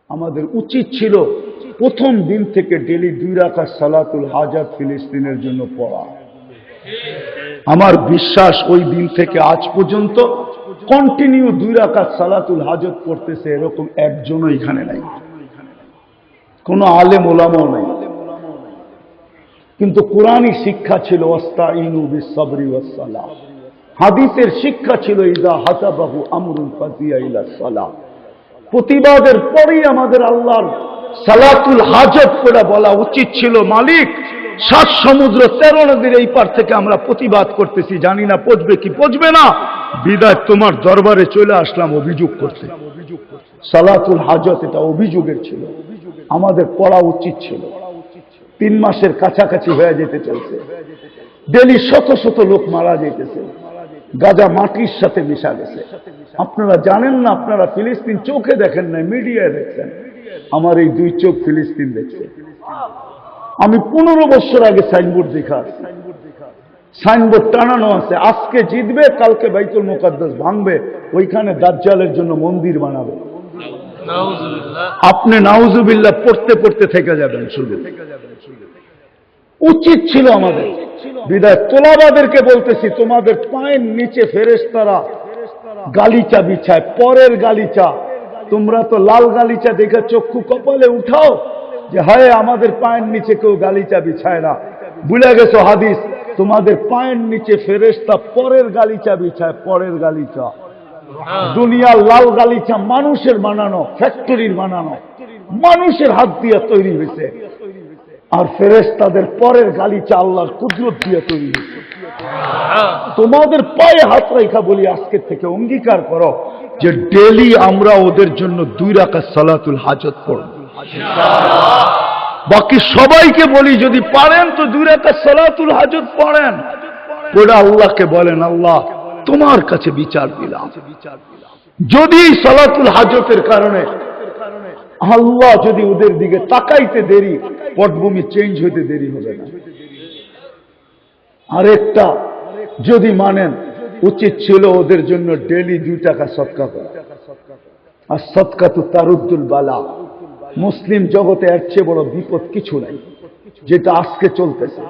আমাদের উচিত ছিল প্রথম দিন থেকে ডেলি 2 রাকাত সালাতুল হাজাত ফিলিস্তিনের জন্য পড়া। আমার বিশ্বাস ওই দিন থেকে আজ পর্যন্ত কন্টিনিউ 2 রাকাত সালাতুল হাজাত পড়তেছে এরকম একজনও এখানে নাই, কোনো আলেম ওলামাও নাই। কিন্তু কোরআনী শিক্ষা ছিল ওয়াস্তাইনু বিস-সাবরি ওয়াস-সালাহ, হাদিসের শিক্ষা ছিল ইযা হাসাবাহু আমরুন ফাজিয়া ইলা সালাহ। প্রতিবাদের পরেই আমাদের আল্লাহর সালাতুল হাজত করে বলা উচিত ছিল, মালিক 7 সমুদ্র 13 নদীর এই পার থেকে আমরা প্রতিবাদ করতেছি, জানি না পচবে কি পচবে না, বিদায় তোমার দরবারে চলে আসলাম অভিযোগ করতে। সালাতুল হাজত এটা অভিযোগের ছিল, আমাদের পড়া উচিত ছিল। 3 মাসের কাছাকাছি হয়ে যেতে চলছে, ডেলি শত শত লোক মারা যেতেছে, গাজা মাটির সাথে মিশা গেছে। আপনারা জানেন না, আপনারা ফিলিস্তিন চোখে দেখেন না, মিডিয়ায় দেখছেন। আমার এই 2 চোখ ফিলিস্তিন দেখছে। আমি 15 বছর আগে সাইনবোর্ড দেখা, সাইনবোর্ড টানানো আছে, আজকে জিতবে কালকে বাইতুল মুকাদ্দাস ভাঙবে, ওইখানে দাজ্জালের জন্য মন্দির বানাবে। আপনি নাউজুবিল্লাহ পড়তে পড়তে থেকে যাবেন। শুধু উচিত ছিল আমাদের, বিদায় তোলাবাদেরকে বলতেছি, তোমাদের পায়ের নিচে ফেরেশতারা গালিচা বিছায়, পরের গালিচা। তোমরা তো লাল গালিচা দেখে চক্ষু কপালে উঠাও যে হায় আমাদের পায়ের নিচে কেউ গালিচা বিছায় না। ভুলে গেছো হাদিস, তোমাদের পায়ের নিচে ফেরেশতা পরের গালিচা বিছায়, পরের গালিচা। দুনিয়ার লাল গালিচা মানুষের বানানো, ফ্যাক্টরির বানানো, মানুষের হাত দিয়ে তৈরি হয়েছে, আর ফেরেশতাদের পরের গালিচা আল্লাহর কুদরত দিয়ে তৈরি হয়েছে। তোমাদের পায়ে হাত রেখা বলি, আজকের থেকে অঙ্গীকার করো যে ডেলি আমরা ওদের জন্য 2 রাকাত সালাতুল হাজত পড়ব। বাকি সবাইকে বলি যদি পারেন তো 2 রাকাত সালাতুল হাজত পড়েন, ওটা আল্লাহকে বলেন আল্লাহ তোমার কাছে বিচার দিলাম। যদি সালাতুল হাজতের কারণে আল্লাহ যদি ওদের দিকে তাকাইতে দেরি, পটভূমি চেঞ্জ হইতে দেরি হবে না। আরেকটা যদি মানেন, উচিত ছিল ওদের জন্য ডেলি 2 টাকা সদকা করা। আর সদকা তো তারুদ্দুল বালা, মুসলিম জগতে এর চেয়ে বড় বিপদ কিছু নাই, যেটা আজকে চলতেছে।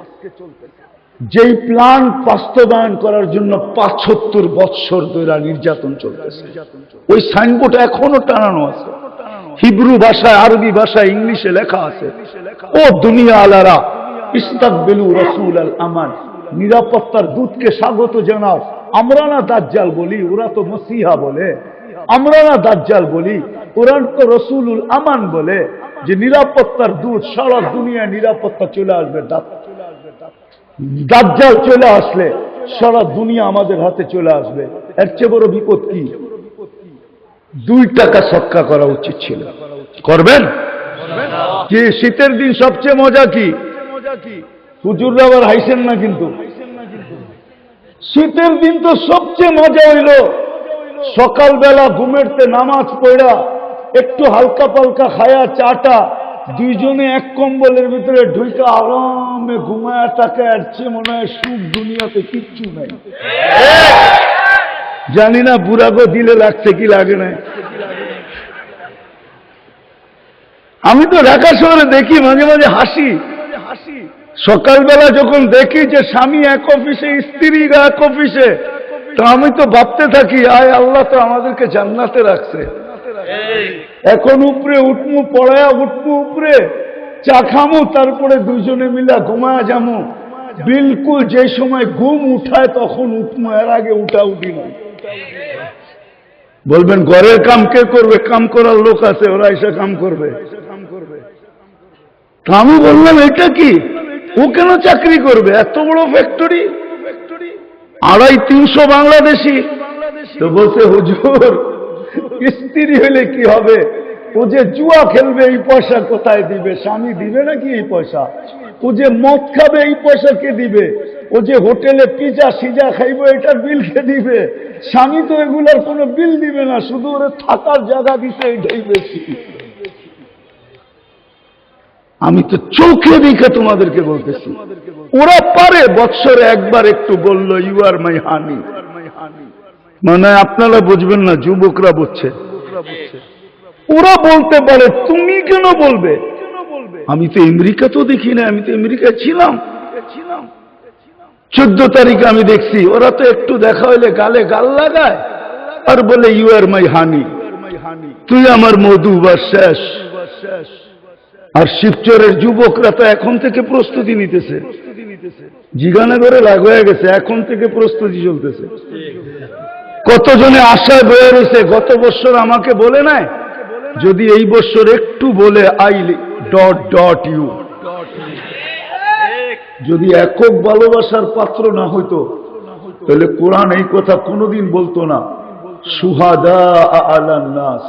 যেই প্ল্যান বাস্তবায়ন করার জন্য 75 বৎসর ধরে নির্যাতন চলতেছে, ওই সাইনবোর্ড এখনো টানানো আছে, হিব্রু ভাষায়, আরবি ভাষায়, ইংলিশে লেখা আছে, ও দুনিয়া আলারা ইস্তাকবিলু রাসূল আল আমান, নিরাপত্তার দূতকে স্বাগত জানাও। আমরা না দাজ্জাল বলি, ওরা তো মসিহা বলে। আমরা না দাজ্জাল বলি, ওরা তো রসুলুল আমান বলে, যে নিরাপত্তার দূত, সারা দুনিয়া নিরাপত্তা চলে আসবে। দাজ্জাল চলে আসলে সারা দুনিয়া আমাদের হাতে চলে আসবে। এর চেয়ে বড় বিপদ কি? 2 টাকা সদকা করা উচিত ছিল। করবেন কি? শীতের দিন সবচেয়ে মজা কি? হুজুররা আবার হাইছেন না কিন্তু, শীতের দিন তো সবচেয়ে মজা হইল সকালবেলা ঘুমেরতে নামাজ পড়া, একটু হালকা পালকা খায়া চাটা, 2 জনে এক কম্বলের ভিতরে ঢুইকা আরামে ঘুমায়া টাকা। এর চেয়ে মনে হয় সুখ দুনিয়াতে কিচ্ছু নাই। জানি না বুড়াগো দিলে লাগছে কি লাগে না। আমি তো ঢাকা শহরে দেখি, মাঝে মাঝে হাসি। সকালবেলা যখন দেখি যে স্বামী এক অফিসে, স্ত্রীরা এক অফিসে, তো আমি তো ভাবতে থাকি আয় আল্লাহ তো আমাদেরকে জান্নাতে রাখছে। এখন উপরে উঠমু, পড়ায়া উঠমু উপরে, চা খামু, তারপরে 2 জনে মিলা ঘুমায়া যামু। বিলকুল যে সময় ঘুম উঠায় তখন উঠমু, এর আগে উঠা উঠি না। বলবেন ঘরের কাম কে করবে? কাম করার লোক আছে, ওরা এসে কাম করবে। আমি বললাম এটা কি, ও কেন চাকরি করবে? এত বড় ফ্যাক্টরি, 250-300 বাংলাদেশি। তো বলছে হুজুর স্ত্রী হলে কি হবে? ও যে জুয়া খেলবে এই পয়সা কোথায় দিবে? স্বামী দিবে নাকি এই পয়সা? ও যে মদ খাবে এই পয়সা কে দিবে? ও যে হোটেলে পিজা সিজা খাইবে এটার বিল কে দিবে? স্বামী তো এগুলার কোনো বিল দিবে না, শুধু ওরা থাকার জায়গা দিতে এটাই বেশি। আমি তো চোখে দেখে তোমাদেরকে বলতেছি, ওরা পারে বৎসরে একবার একটু বললো ইউ আর মাই হানি, মানে আপনারা বুঝবেন না, যুবকরা বুঝছে। ওরা বলতে পারে, তুমি কেন বলবে? আমি তো আমেরিকা তো দেখি না, আমি তো আমেরিকায় ছিলাম। 14 তারিখে আমি দেখছি, ওরা তো একটু দেখা হইলে গালে গাল লাগায় আর বলে ইউ আর মাই হানি, তুই আমার মধু, বা শেষ। আর শিবচরের যুবকরা তো এখন থেকে প্রস্তুতি নিতেছে, জিগানা করে লাগ হয়ে গেছে, এখন থেকে প্রস্তুতি চলতেছে। কতজনে আশায় বয়ে রয়েছে, গত বছর আমাকে বলে নাই, যদি এই বছর একটু বলে আই ডট ডট ইউ, যদি একক ভালোবাসার পাত্র না হইতো তাহলে কোরআন এই কথা কোনোদিন বলতো না, সুহাদা আলান নাস।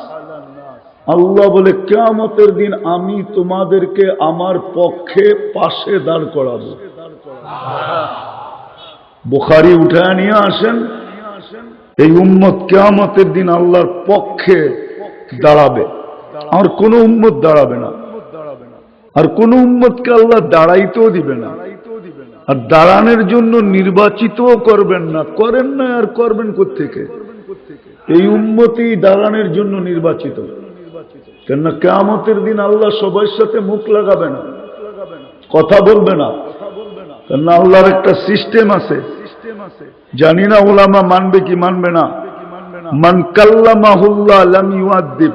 আল্লাহ বলে কিয়ামতের দিন আমি তোমাদেরকে আমার পক্ষে পাশে দাঁড় করাবো। বুখারী উঠায় নিয়ে আসেন, এই উম্মত কিয়ামতের দিন আল্লাহর পক্ষে দাঁড়াবে, আর কোন উম্মত দাঁড়াবে না, আর কোন উম্মতকে আল্লাহ দাঁড়াইতেও দিবে না, আর দাঁড়ানোর জন্য নির্বাচিতও করবেন না, করেন না, আর করবেন কোত্থেকে? এই উম্মতই দাঁড়ানোর জন্য নির্বাচিত। কেননা কিয়ামতের দিন আল্লাহ সবার সাথে মুখ লাগাবে না, কথা বলবে না, কেননা আল্লাহর একটা সিস্টেম আছে। জানি না উলামা মানবে কি মানবে না। মান কাল্লামাহুল্লাহ লাম ইউআদ্দিব,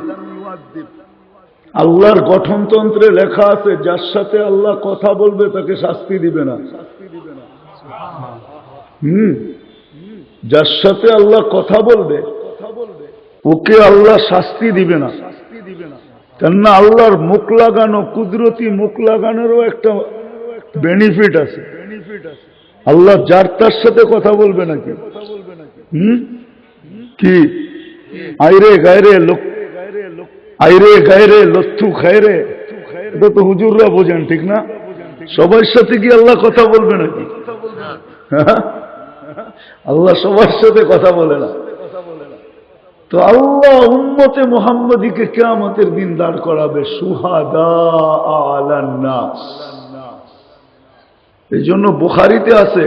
আল্লাহর গঠনতন্ত্রে লেখা আছে যার সাথে আল্লাহ কথা বলবে তাকে শাস্তি দিবে না। যার সাথে আল্লাহ কথা বলবে ওকে আল্লাহ শাস্তি দিবে না, কেননা আল্লাহর মুখ লাগানো, কুদরতি মুখ লাগানোরও একটা বেনিফিট আছে। আল্লাহ যার তার সাথে কথা বলবে নাকি? কি আইরে গায়রে লোক, আইরে গায়রে লত্থু খায়রে, এটা তো হুজুররা বোঝেন, ঠিক না? সবার সাথে কি আল্লাহ কথা বলবে নাকি? আল্লাহ সবার সাথে কথা বলে না। তো আল্লাহ উম্মতে মুহাম্মদীকে কিয়ামতের দিন দাঁড় করাবে সুহাদা আলান নাস। এই জন্য বুখারীতে আছে,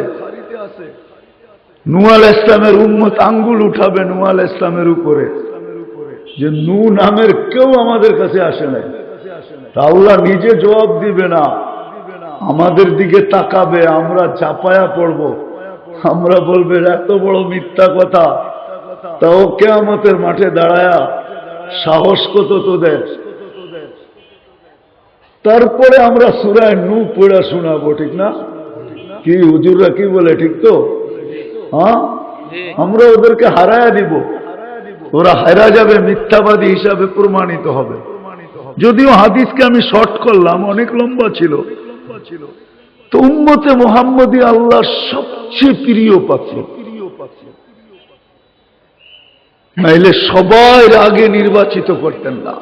নূহ আলাইহিস সালামের উম্মত আঙ্গুল উঠাবে নূহ আলাইহিস সালামের উপরে, যে নূহ নামের কেউ আমাদের কাছে আসে নাই। আল্লাহ নিজে জবাব দিবে না, আমাদের দিকে তাকাবে, আমরা চাপায়া পড়ব, আমরা বলবে এত বড় মিথ্যা কথা, তাও কিয়ামতের মাঠে দাঁড়ায়া সাহস কত তোদের। তারপরে আমরা সূরা নূহ পড়া শোনাবো, ঠিক না? কি হুজুররা কি বলে, ঠিক তো? হ্যাঁ, আমরা ওদেরকে হারায়া দিব, ওরা হারা যাবে, মিথ্যাবাদী হিসাবে প্রমাণিত হবে। যদিও হাদিসকে আমি শর্ট করলাম, অনেক লম্বা ছিল। তো উম্মতে মুহাম্মদী আল্লাহর সবচেয়ে প্রিয় পাত্র, নাইলে সবার আগে নির্বাচিত করতেন না।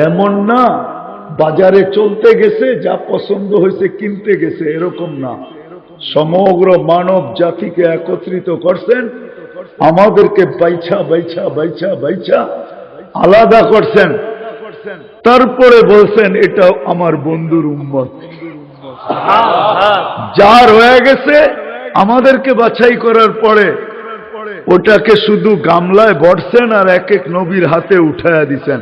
এমন না বাজারে চলতে গেছে, যা পছন্দ হয়েছে কিনতে গেছে, এরকম না। সমগ্র মানব জাতিকে একত্রিত করছেন, আমাদেরকে বাইছা বাইছা বাইছা বাইছা আলাদা করছেন, তারপরে বলছেন এটা আমার বন্ধুর উম্মত। যার হয়ে গেছে আমাদেরকে বাছাই করার পরে ওটাকে শুধু গামলায় ভরছেন আর এক এক নবীর হাতে উঠায়া দিছেন।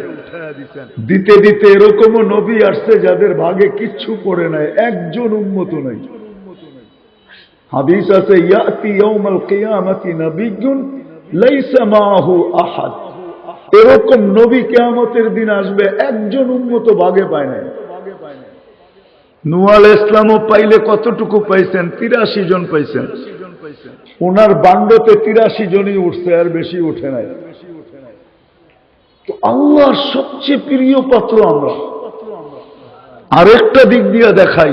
দিতে দিতে এরকমও নবী আসছে যাদের ভাগে কিচ্ছু পড়ে নাই, একজন উম্মত নাই। হাদিস আছে, ইয়াতি ইয়াউমাল কিয়ামাতি নাবিয়্যুন লাইসা মাআহু আহাদ, এরকম নবী কিয়ামতের দিন আসবে, একজন উম্মত ভাগে পায় নাই। নূহ আলাইহিস সালামও পাইলে কতটুকু পাইছেন? 83 জন পাইছেন। ওনার বান্ডতে 83 জনই উঠছে, আর বেশি উঠে নাই। তো আল্লাহর সবচেয়ে প্রিয় পাত্র আমরা। আরেকটা দিক দিয়ে দেখাই,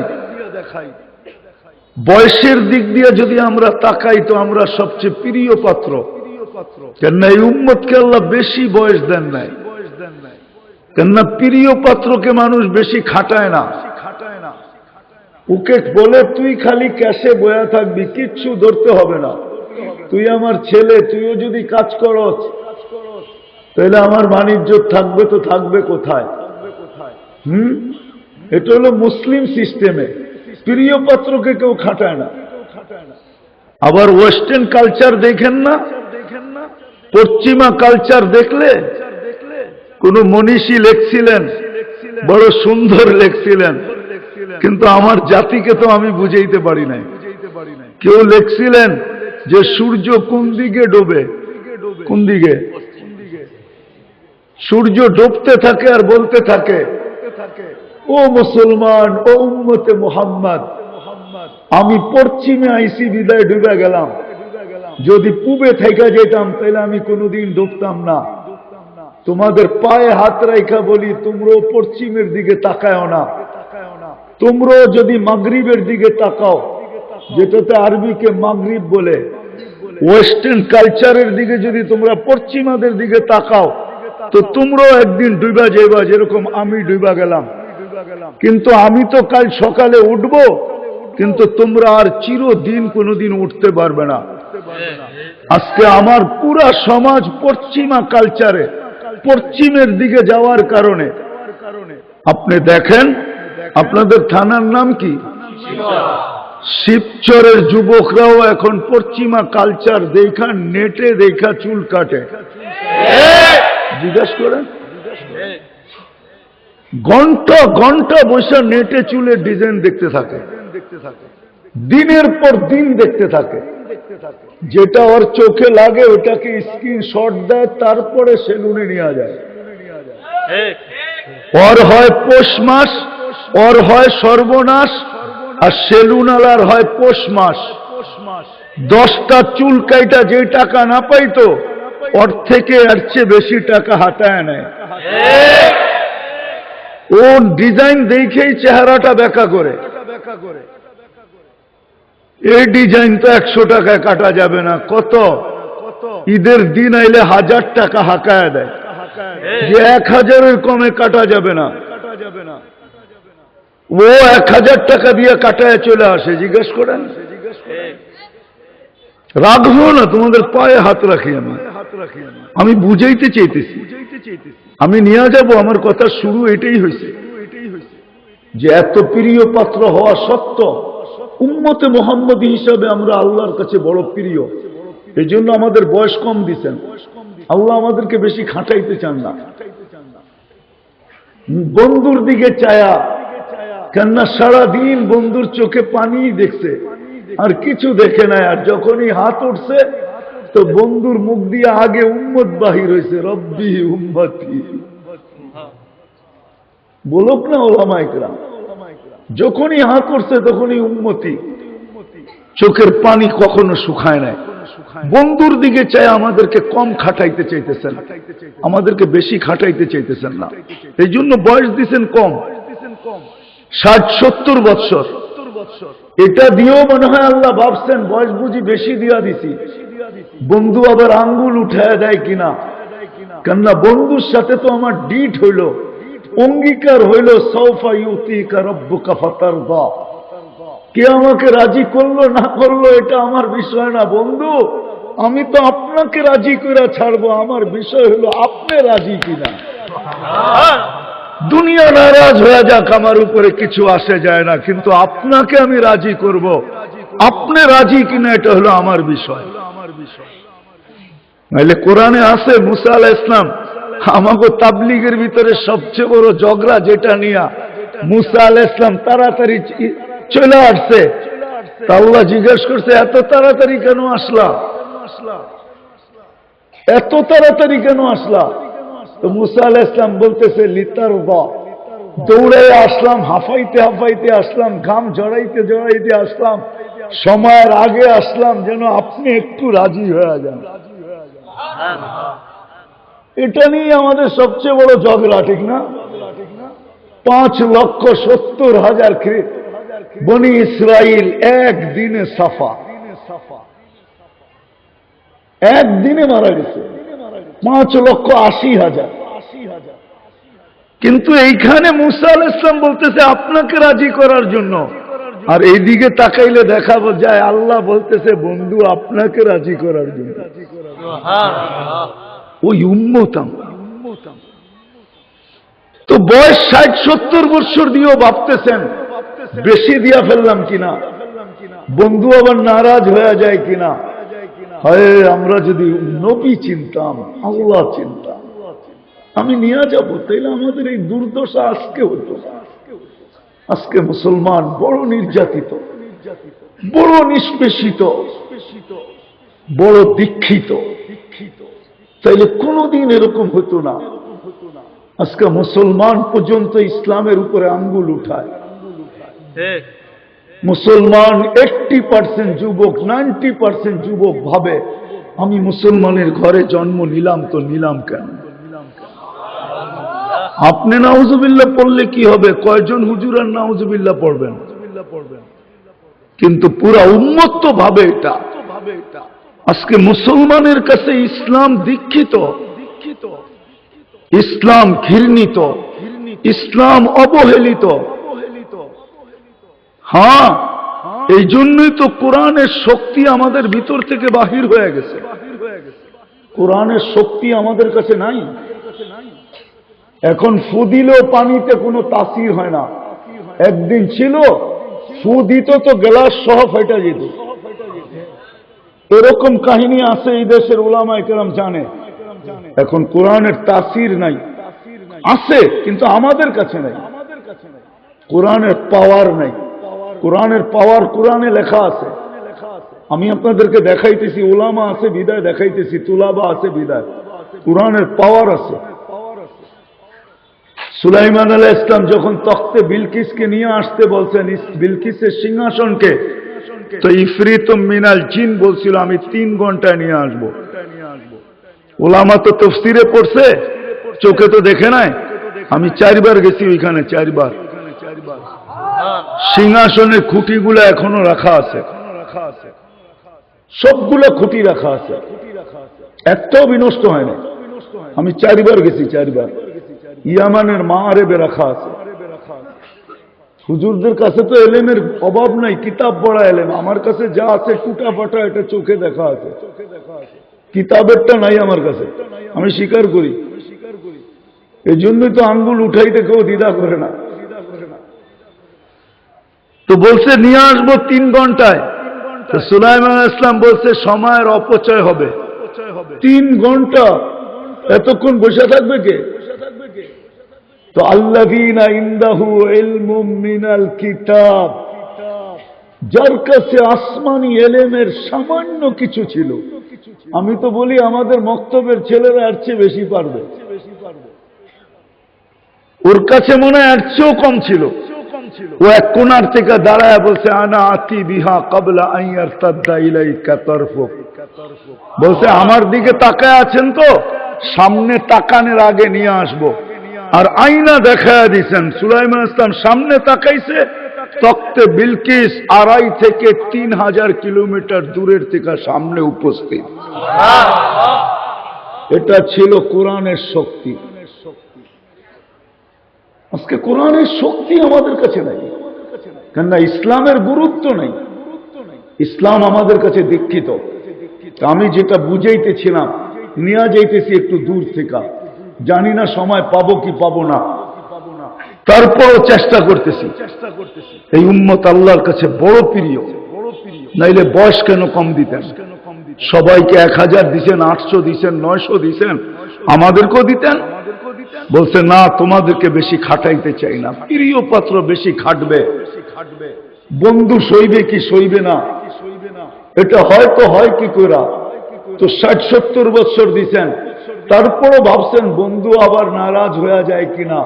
বয়সের দিক দিয়ে যদি আমরা তাকাই তো আমরা সবচেয়ে প্রিয় পাত্র। কেননা এই উম্মতকে আল্লাহ বেশি বয়স দেন নাই, কেননা প্রিয় পাত্রকে মানুষ বেশি খাটায় না। ওকে বলে তুই খালি ক্যাশে বয়া থাকবি, কিচ্ছু ধরতে হবে না, তুই আমার ছেলে, তুইও যদি কাজ করস তাহলে আমার বাণিজ্য থাকবে, তো থাকবে কোথায়? এটা হলো মুসলিম সিস্টেমে, প্রিয় পাত্রকে কেউ খাটায় না। আবার ওয়েস্টার্ন কালচার দেখেন না, পশ্চিমা কালচার দেখলে কোন মনীষী লেখছিলেন, বড় সুন্দর লেখছিলেন, কিন্তু আমার জাতিকে তো আমি বুঝাইতে পারি নাই। কেউ লেখছিলেন যে সূর্য কোন দিকে ডোবে, কোন দিকে সূর্য ডুবতে থাকে আর বলতে থাকে, ও মুসলমান, ও উম্মতে মুহাম্মদ, আমি পশ্চিমে আইসি বিদায় ডুবে গেলাম, যদি পূবে থেকে যেতাম তাহলে আমি কোনোদিন ডুবতাম না। তোমাদের পায়ে হাত রাখা বলি, তোমরাও পশ্চিমের দিকে তাকাও না, তোমরাও যদি মাগরিবের দিকে তাকাও, যেটাতে আরবিকে মাগরিব বলে, ওয়েস্টার্ন কালচারের দিকে যদি তোমরা পশ্চিমাদের দিকে তাকাও, তো তোমরাও একদিন ডুবা যাইবা, যেরকম আমি ডুবা গেলাম। কিন্তু আমি তো কাল সকালে উঠব, কিন্তু তোমরা আর চিরদিন কোনোদিন উঠতে পারবে না। আজকে আমার পুরা সমাজ পশ্চিমা কালচারে, পশ্চিমের দিকে যাওয়ার কারণে আপনি দেখেন, আপনাদের থানার নাম কি? শিবচরের যুবকরাও এখন পশ্চিমা কালচার দেখা, নেটে দেখা চুল কাটে। জিজ্ঞাসা করেন, ঘন্টা ঘন্টা বসে নেটে চুলের ডিজাইন দেখতে থাকে, দিনের পর দিন দেখতে থাকে। যেটা ওর চোখে লাগে ওটাকে স্ক্রিনশট দেয়, তারপরে সেলুনে নিয়ে যায়। ওর হয় পৌষ মাস, ওর হয় সর্বনাশ, আর সেলুনালার হয় পৌষ মাস। 10টা চুল কাইটা যে টাকা না পাইতো, ওর থেকে এর চেয়ে বেশি টাকা হাতায় নেয়। ও ডিজাইন দেখেই চেহারাটা ব্যাখ্যা করে, এই ডিজাইন তো 100 টাকায় কাটা যাবে না, কত ঈদের দিন আইলে 1000 টাকা হাঁকায় দেয়, যে 1000-এর কমে কাটা যাবে না। ও 1000 টাকা দিয়ে কাটায় চলে আসে। জিজ্ঞেস করেন, রাখবো না, তোমাদের পায়ে হাত রাখি। আমি বুঝাইতে চাইতেছি, আমি নিয়ে যাব। আমার কথা শুরু এটাই হয়েছে যে এত প্রিয় পাত্র হওয়া সত্ত্বেও উম্মতে মুহাম্মদী হিসাবে আমরা আল্লাহর কাছে বড় প্রিয়। এই জন্য আমাদের বয়স কম দিচ্ছেন। আল্লাহ আমাদেরকে বেশি খাটাইতে চান না। বন্ধুর দিকে চায়া, কেননা সারাদিন বন্ধুর চোখে পানি দেখছে, আর কিছু দেখে নাই। আর যখনই হাত উঠছে তো বন্ধুর মুখ দিয়ে আগে উম্মত বাহির হয়েছে, রব্বি উম্মতি বলুক না ওলামায়ে কেরাম। যখনই হাত উঠছে তখনই উম্মতি। চোখের পানি কখনো শুকায় নাই। বন্ধুর দিকে চাই, আমাদেরকে কম খাটাইতে চাইতেছেন, আমাদেরকে বেশি খাটাইতে চাইতেছেন না। এই জন্য বয়স দিচ্ছেন কম, 60-70 বৎসর। এটা দিয়েও মনে হয় আল্লাহ ভাবছেন বয়স বুঝি বেশি দিয়া দিছি, বন্ধু আবার আঙ্গুল উঠায় দেয় কিনা। কেননা বন্ধুর সাথে তো আমার ডিট হইল, অঙ্গীকার হইল, সাউফা ইউতিকা রাব্বুকা ফাতারদা। কে আমাকে রাজি করলো না করলো এটা আমার বিষয় না। বন্ধু, আমি তো আপনাকে রাজি করে ছাড়বো, আমার বিষয় হলো আপনি রাজি কিনা। দুনিয়া নারাজ হয়ে যাক, আমার উপরে কিছু আসে যায় না, কিন্তু আপনাকে আমি রাজি করব, আপনি রাজি কিনা এটা হলো আমার বিষয়। নাইলে কোরআনে আছে মুসা আলাইহিস সালাম, আমাকে তাবলীগের ভিতরে সবচেয়ে বড় ঝগড়া যেটা নিয়া, মুসা আলাইহিস সালাম তাড়াতাড়ি চলে আসছে। আল্লাহ জিজ্ঞেস করছে, এত তাড়াতাড়ি কেন আসলা, এত তাড়াতাড়ি কেন আসলা? তো মুসা আলাইহিস সালাম বলতেছে, লিতারদা, দৌড়ে আসলাম, হাফাইতে হাফাইতে আসলাম, ঘাম জড়াইতে জড়াইতে আসলাম, সময়ের আগে আসলাম যেন আপনি একটু রাজি হয়ে যান। এটা নিয়ে আমাদের সবচেয়ে বড় ঝগড়া, ঠিক না? 5,70,000 বনি ইসরাইল একদিনে সাফা, একদিনে মারা গেছে 5,80,000। কিন্তু এইখানে মুসা আলাইহিস সালাম বলতেছে আপনাকে রাজি করার জন্য, আর এইদিকে তাকাইলে দেখা যায় আল্লাহ বলতেছে বন্ধু আপনাকে রাজি করার জন্য। ওই উম্মতাম তো বয়স 60-70 বছর দিয়েও ভাবতেছেন বেশি দিয়া ফেললাম কিনা, বন্ধু আবার নারাজ হয়ে যায় কিনা। হয় আমরা যদি নবী চিনতাম, আল্লাহ চিনতাম, আমি নিয়ে যাব, তাইলে আমাদের এই দুর্দশা আজকে হতো। আজকে মুসলমান বড় নির্যাতিত, বড় নিষ্পেষিত, বড় দীক্ষিত। তাইলে কোনদিন এরকম হতো না। আজকে মুসলমান পর্যন্ত ইসলামের উপরে আঙ্গুল উঠায়। মুসলমান 80% যুবক, 90% যুবক ভাবে আমি মুসলমানের ঘরে জন্ম নিলাম তো নিলাম কেন? আপনি নাউজুবিল্লাহ পড়লে কি হবে? কয়জন হুজুর আর নাউজুবিল্লাহ পড়বেন? কিন্তু পুরা উম্মত তো ভাবে এটা। আজকে মুসলমানের কাছে ইসলাম দীক্ষিত, ইসলাম ঘৃণিত, ইসলাম অবহেলিত। হ্যাঁ, এই জন্যই তো কোরআনের শক্তি আমাদের ভিতর থেকে বাহির হয়ে গেছে। কোরআনের শক্তি আমাদের কাছে নাই। এখন ফু দিলেও পানিতে কোনো তাসির হয় না। একদিন ছিল ফু দিত তো গ্লাস সহ ফেটে যেত। এরকম কাহিনী আছে, এই দেশের উলামায়ে কেরাম জানে। এখন কোরআনের তাসির নাই, আছে কিন্তু আমাদের কাছে নাই। কোরআনের পাওয়ার নাই। কোরআনের পাওয়ার কোরআনে লেখা আছে। আমি আপনাদেরকে দেখাইতেছি, উলামা আছে বিদায় দেখাইতেছি, তুলাবা আছে বিদায়। কোরআনের পাওয়ার আছে। সুলাইমান আলাইহিস সালাম যখন তখতে বিলকিসকে নিয়ে আসতে বলছেন, বিলকিসের সিংহাসনকে, তো ইফরিতুম মিনাল জিন বলছিল আমি 3 ঘন্টায় নিয়ে আসবো। উলামা তো তাফসীরে পড়ছে, চোখে তো দেখে নাই। আমি 4 বার গেছি ওইখানে, 4 বার। সিংহাসনের খুঁটিগুলো এখনো রাখা আছে, সবগুলো খুঁটি রাখা আছে, একটাও বিনষ্ট হয় না। আমি 4 বার গেছি, 4 বার। ইয়ামানের মাআরেবে রাখা আছে। হুজুরদের কাছে তো এলেমের অভাব নাই, কিতাব পড়া এলেম। আমার কাছে যা আছে টুটা ফাটা, এটা চোখে দেখা আছে, কিতাবেরটা নাই আমার কাছে, আমি স্বীকার করি। এই জন্যই তো আঙ্গুল উঠাইতে কেউ দ্বিধা করে না। তো বলছে নিয়ে আসবো 3 ঘন্টায়। তো সুলাইমান আলাইহিস সালাম বলছে সময়ের অপচয় হবে। 3 ঘন্টা এতক্ষণ বসে থাকবে কে? তো আল্লাযীনা ইনদাহু ইলমুম মিনাল কিতাব, যার কাছে আসমানি এলেমের সামান্য কিছু ছিল। আমি তো বলি আমাদের মক্তবের ছেলেরা এর চেয়ে বেশি পারবে। ওর কাছে মনে হয় এর চেয়েও কম ছিল। ও এক কোণার থেকে দাঁড়ায় বলছে আনা আতি বিহা ক্বাবলা আন ইয়ারতাদ্দা ইলাইকা তারফুক। বলছে আমার দিকে তাকায় আছেন তো, সামনে তাকানোর আগে নিয়ে আসবো। আর আয়না দেখায় দিয়েছেন। সুলাইমান আলাইহিস সালাম সামনে তাকাইছে, তখতে বিলকিস 2.5 থেকে 3000 কিলোমিটার দূরের থেকে সামনে উপস্থিত। এটা ছিল কোরআনের শক্তি। আজকে কোরআনের শক্তি আমাদের কাছে নাই, কেননা ইসলামের গুরুত্ব নাই। ইসলাম আমাদের কাছে দীক্ষিত। আমি যেটা বুঝাইতেছিলাম, নিয়ে যাইতেছি একটু দূর থেকে, জানি না সময় পাবো কি পাবো না, তারপরও চেষ্টা করতেছি। এই উম্মত আল্লাহর কাছে বড় প্রিয়, নাইলে বয়স কেন কম দিতেন? সবাইকে 1000 দিছেন, 800 দিছেন, 900 দিছেন, আমাদেরকেও দিতেন। বলছে না, তোমাদেরকে বেশি খাটাইতে চাই না। প্রিয় পাত্র বেশি খাটবে, বন্ধু সইবে কি সইবে না, এটা হয়তো হয় কি করা। তো 60-70 বছর দিছেন, তারপরও ভাবছেন বন্ধু আবার নারাজ হয়ে যায় কিনা।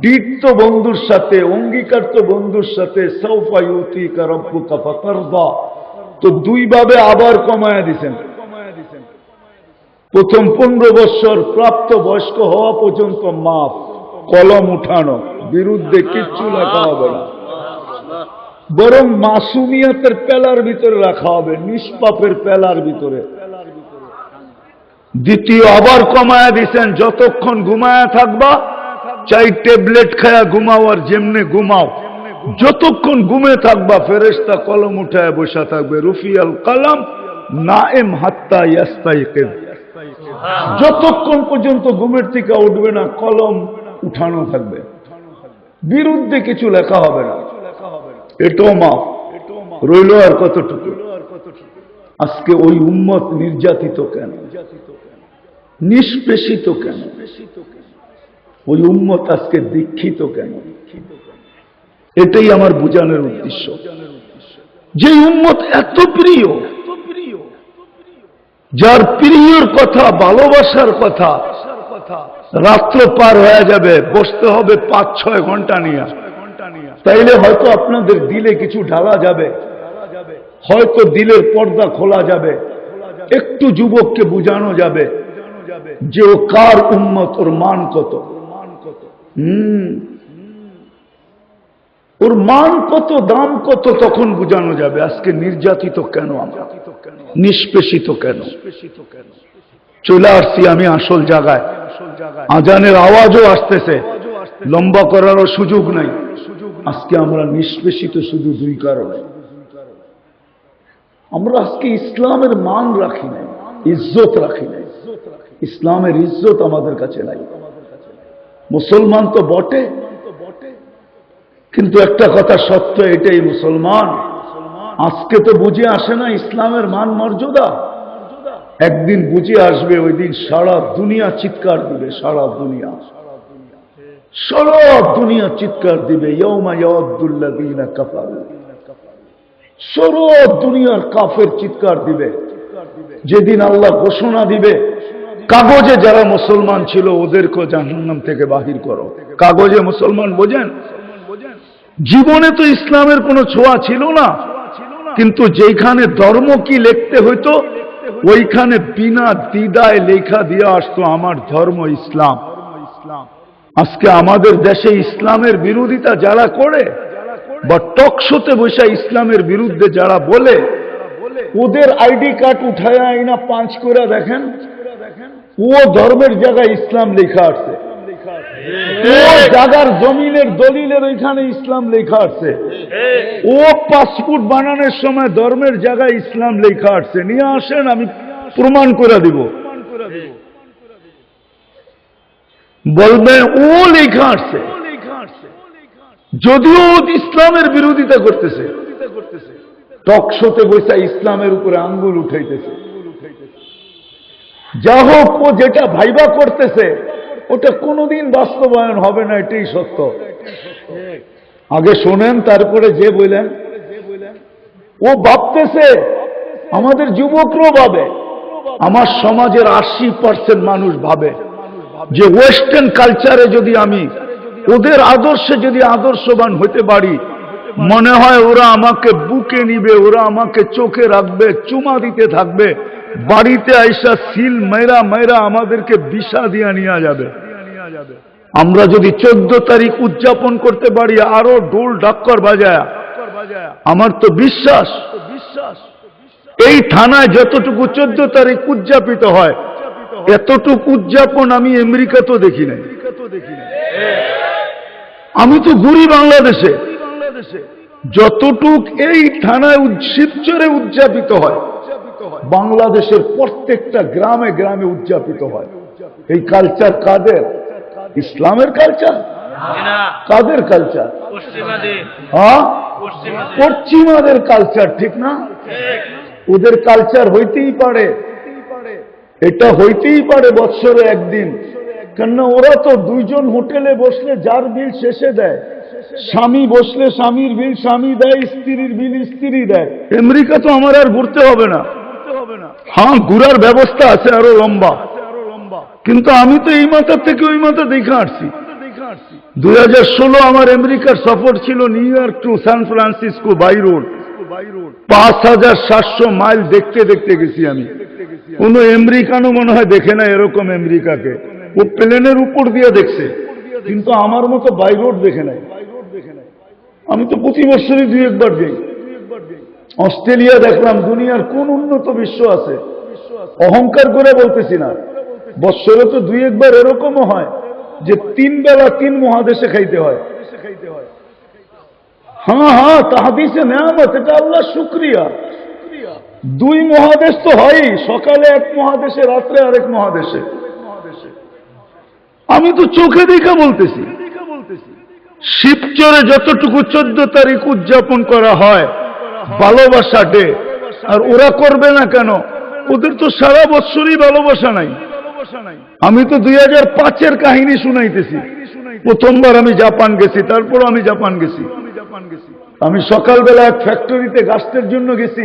ডিট তো বন্ধুর সাথে, অঙ্গীকার তো বন্ধুর সাথে, সাউফা ইউতিকা রাব্বুকা ফাতারদা। তো 2 ভাবে আবার কমায়া দিছেন। প্রথম 15 বছর প্রাপ্ত বয়স্ক হওয়া পর্যন্ত মাফ, কলম উঠানো, বিরুদ্ধে কিচ্ছু লেখা হবে না, বরং মাসুমিয়াতের পেলার ভিতরে রাখা হবে, নিষ্পাপের পেলার ভিতরে। দ্বিতীয় আবার কমায়া দিছেন, যতক্ষণ ঘুমায়া থাকবা 4 ট্যাবলেট খায়া ঘুমাও, আর যেমনে ঘুমাও, যতক্ষণ ঘুমে থাকবা ফেরেশতা কলম উঠায় বসা থাকবে। রুফিয়াল কালাম নায়েম হাত্তা ইয়াস্তাইকিজ। যতক্ষণ পর্যন্ত ঘুমের থেকে উঠবে না কলম উঠানো থাকবে, বিরুদ্ধে কিছু লেখা হবে না। এটাও মাফ রইল আর কতটুকু। আজকে ওই উম্মত নির্যাতিত কেন, নিষ্পেষিত কেন? ওই উম্মত আজকে দীক্ষিত কেন? এটাই আমার বোঝানোর উদ্দেশ্য। যে উম্মত এত প্রিয়, যার প্রিয়র কথা, ভালোবাসার কথা, রাত্র পার হয়ে যাবে, বসতে হবে 5-6 ঘন্টা নিয়ে, তাইলে হয়তো আপনাদের দিলে কিছু ঢালা যাবে, হয়তো দিলের পর্দা খোলা যাবে, একটু যুবককে বুঝানো যাবে যে ও কার উম্মত, ওর মান কত, ওর মান কত, দাম কত, তখন বুঝানো যাবে। আজকে নির্যাতিত কেন আমরা, নিষ্পেষিত কেন? চলে আসছি আমি আসল জায়গায়। আজানের আওয়াজও আসতেছে, লম্বা করারও সুযোগ নাই। আজকে আমরা নিষ্পেষিত শুধু 2 কারণে। আমরা আজকে ইসলামের মান রাখি নাই, ইজ্জত রাখি নাই। ইসলামের ইজ্জত আমাদের কাছে নাই। মুসলমান তো বটে, কিন্তু একটা কথা সত্য, এটাই মুসলমান আজকে তো বুঝে আসে না ইসলামের মান মর্যাদা। একদিন বুঝে আসবে, ওই দিন সারা দুনিয়া চিৎকার দিবে, সারা দুনিয়া চিৎকার দিবে। ইয়াউমা ইয়াওয়াদ্দুল্লাযীনা কাফারু, সারা দুনিয়ার কাফের চিৎকার দিবে। যেদিন আল্লাহ ঘোষণা দিবে, কাগজে যারা মুসলমান ছিল ওদেরকে জাহান্নাম থেকে বাহির করো। কাগজে মুসলমান বোঝেন? জীবনে তো ইসলামের কোনো ছোঁয়া ছিল না, কিন্তু যেখানে ধর্ম কি লিখতে হইতো ওইখানে বিনা দ্বিধায় লেখা দিয়ে আসতো আমার ধর্ম ইসলাম। আজকে আমাদের দেশে ইসলামের বিরোধিতা যারা করে বা টক শোতে বসে ইসলামের বিরুদ্ধে যারা বলে, ওদের আইডি কার্ড উঠায় আইনা 5 করে দেখেন, ও ধর্মের জায়গায় ইসলাম লেখা আছে, ও জায়গার জমিনের দলিলের ওইখানে ইসলাম লেখা আছে, ও পাসপোর্ট বানানোর সময় ধর্মের জায়গায় ইসলাম লেখা আছে। নিয়ে আসেন, আমি প্রমাণ করে দিব। বলবেন ও লেখা আছে, যদিও ইসলামের বিরোধিতা করতেছে, টক শোতে বসে ইসলামের উপরে আঙ্গুল উঠাইতেছে। যা হোক, ও যেটা ভাইবা করতেছে ওটা কোনোদিন বাস্তবায়ন হবে না, এটাই সত্য। আগে শোনেন, তারপরে যে বললেন। ও ভাবতেছে, আমাদের যুবকরাও ভাবে, আমার সমাজের 80% মানুষ ভাবে যে ওয়েস্টার্ন কালচারে যদি আমি ওদের আদর্শে যদি আদর্শবান হতে পারি, মনে হয় ওরা আমাকে বুকে নিবে, ওরা আমাকে চোখে রাখবে, চুমা দিতে থাকবে, বাড়িতে আইসা সিল মেরা মেরা আমাদেরকে বিষা দিয়া নিয়ে যাবে। আমরা যদি 14 তারিখ উদযাপন করতে পারি, আরো ঢোল ঢাক্কর বাজায়া, আমার তো বিশ্বাস এই থানায় যতটুকু 14 তারিখ উদযাপিত হয়, এতটুকু উদযাপন আমি আমেরিকাতেও দেখি নাই। আমি তো ঘুরি বাংলাদেশে, যতটুক এই থানায় শিবচরে উদযাপিত হয়, বাংলাদেশের প্রত্যেকটা গ্রামে গ্রামে উদযাপিত হয়। এই কালচার কাদের? ইসলামের কালচার? কাদের কালচার? হ্যাঁ, পশ্চিমাদের কালচার, ঠিক না? ওদের কালচার হইতেই পারে, এটা হইতেই পারে বৎসরে একদিন, কেননা ওরা তো 2 জন হোটেলে বসলে যার বিল শেষে দেয়, স্বামী বসলে স্বামীর বিল স্বামী দেয়, স্ত্রীর বিল স্ত্রী দেয়। আমেরিকা তো আমার আর ঘুরতে হবে না। হ্যাঁ, ঘুরার ব্যবস্থা আছে আরো লম্বা, কিন্তু আমি তো এই মাথা থেকে ওই মাথা দেখে আসছি। 2016 আমার আমেরিকার সফর ছিল, New York to San Francisco by road. 5700 mile দেখতে দেখতে গেছি আমি। কোন আমেরিকানও মনে হয় দেখে না এরকম আমেরিকাকে। ও প্লেনের উপর দিয়ে দেখছে, কিন্তু আমার মতো বাই রোড দেখে নাই। আমি তো প্রতি বছরই 2-1 বার যাই। অস্ট্রেলিয়া দেখলাম। দুনিয়ার কোন উন্নত বিশ্ব আছে? অহংকার করে বলতেছি না, বৎসরে তো 2-1 বার এরকমও হয় যে 3 বেলা 3 মহাদেশে খাইতে হয়। হ্যাঁ, তাহাদিসে নেয়ামত, এটা আল্লাহ শুকরিয়া। 2 মহাদেশ তো হয়ই, সকালে 1 মহাদেশে, রাত্রে আরেক মহাদেশে। আমি তো চোখে দেখা বলতেছি, শিবচরে যতটুকু 14 তারিখ উদযাপন করা হয় ভালোবাসা ডে, আর ওরা করবে না কেন? ওদের তো সারা বছরই ভালোবাসা নাই। আমি তো 2005-এর কাহিনী শুনাইতেছি। প্রথমবার আমি জাপান গেছি, তারপর আমি জাপান গেছি। আমি সকালবেলা এক ফ্যাক্টরিতে গাছের জন্য গেছি,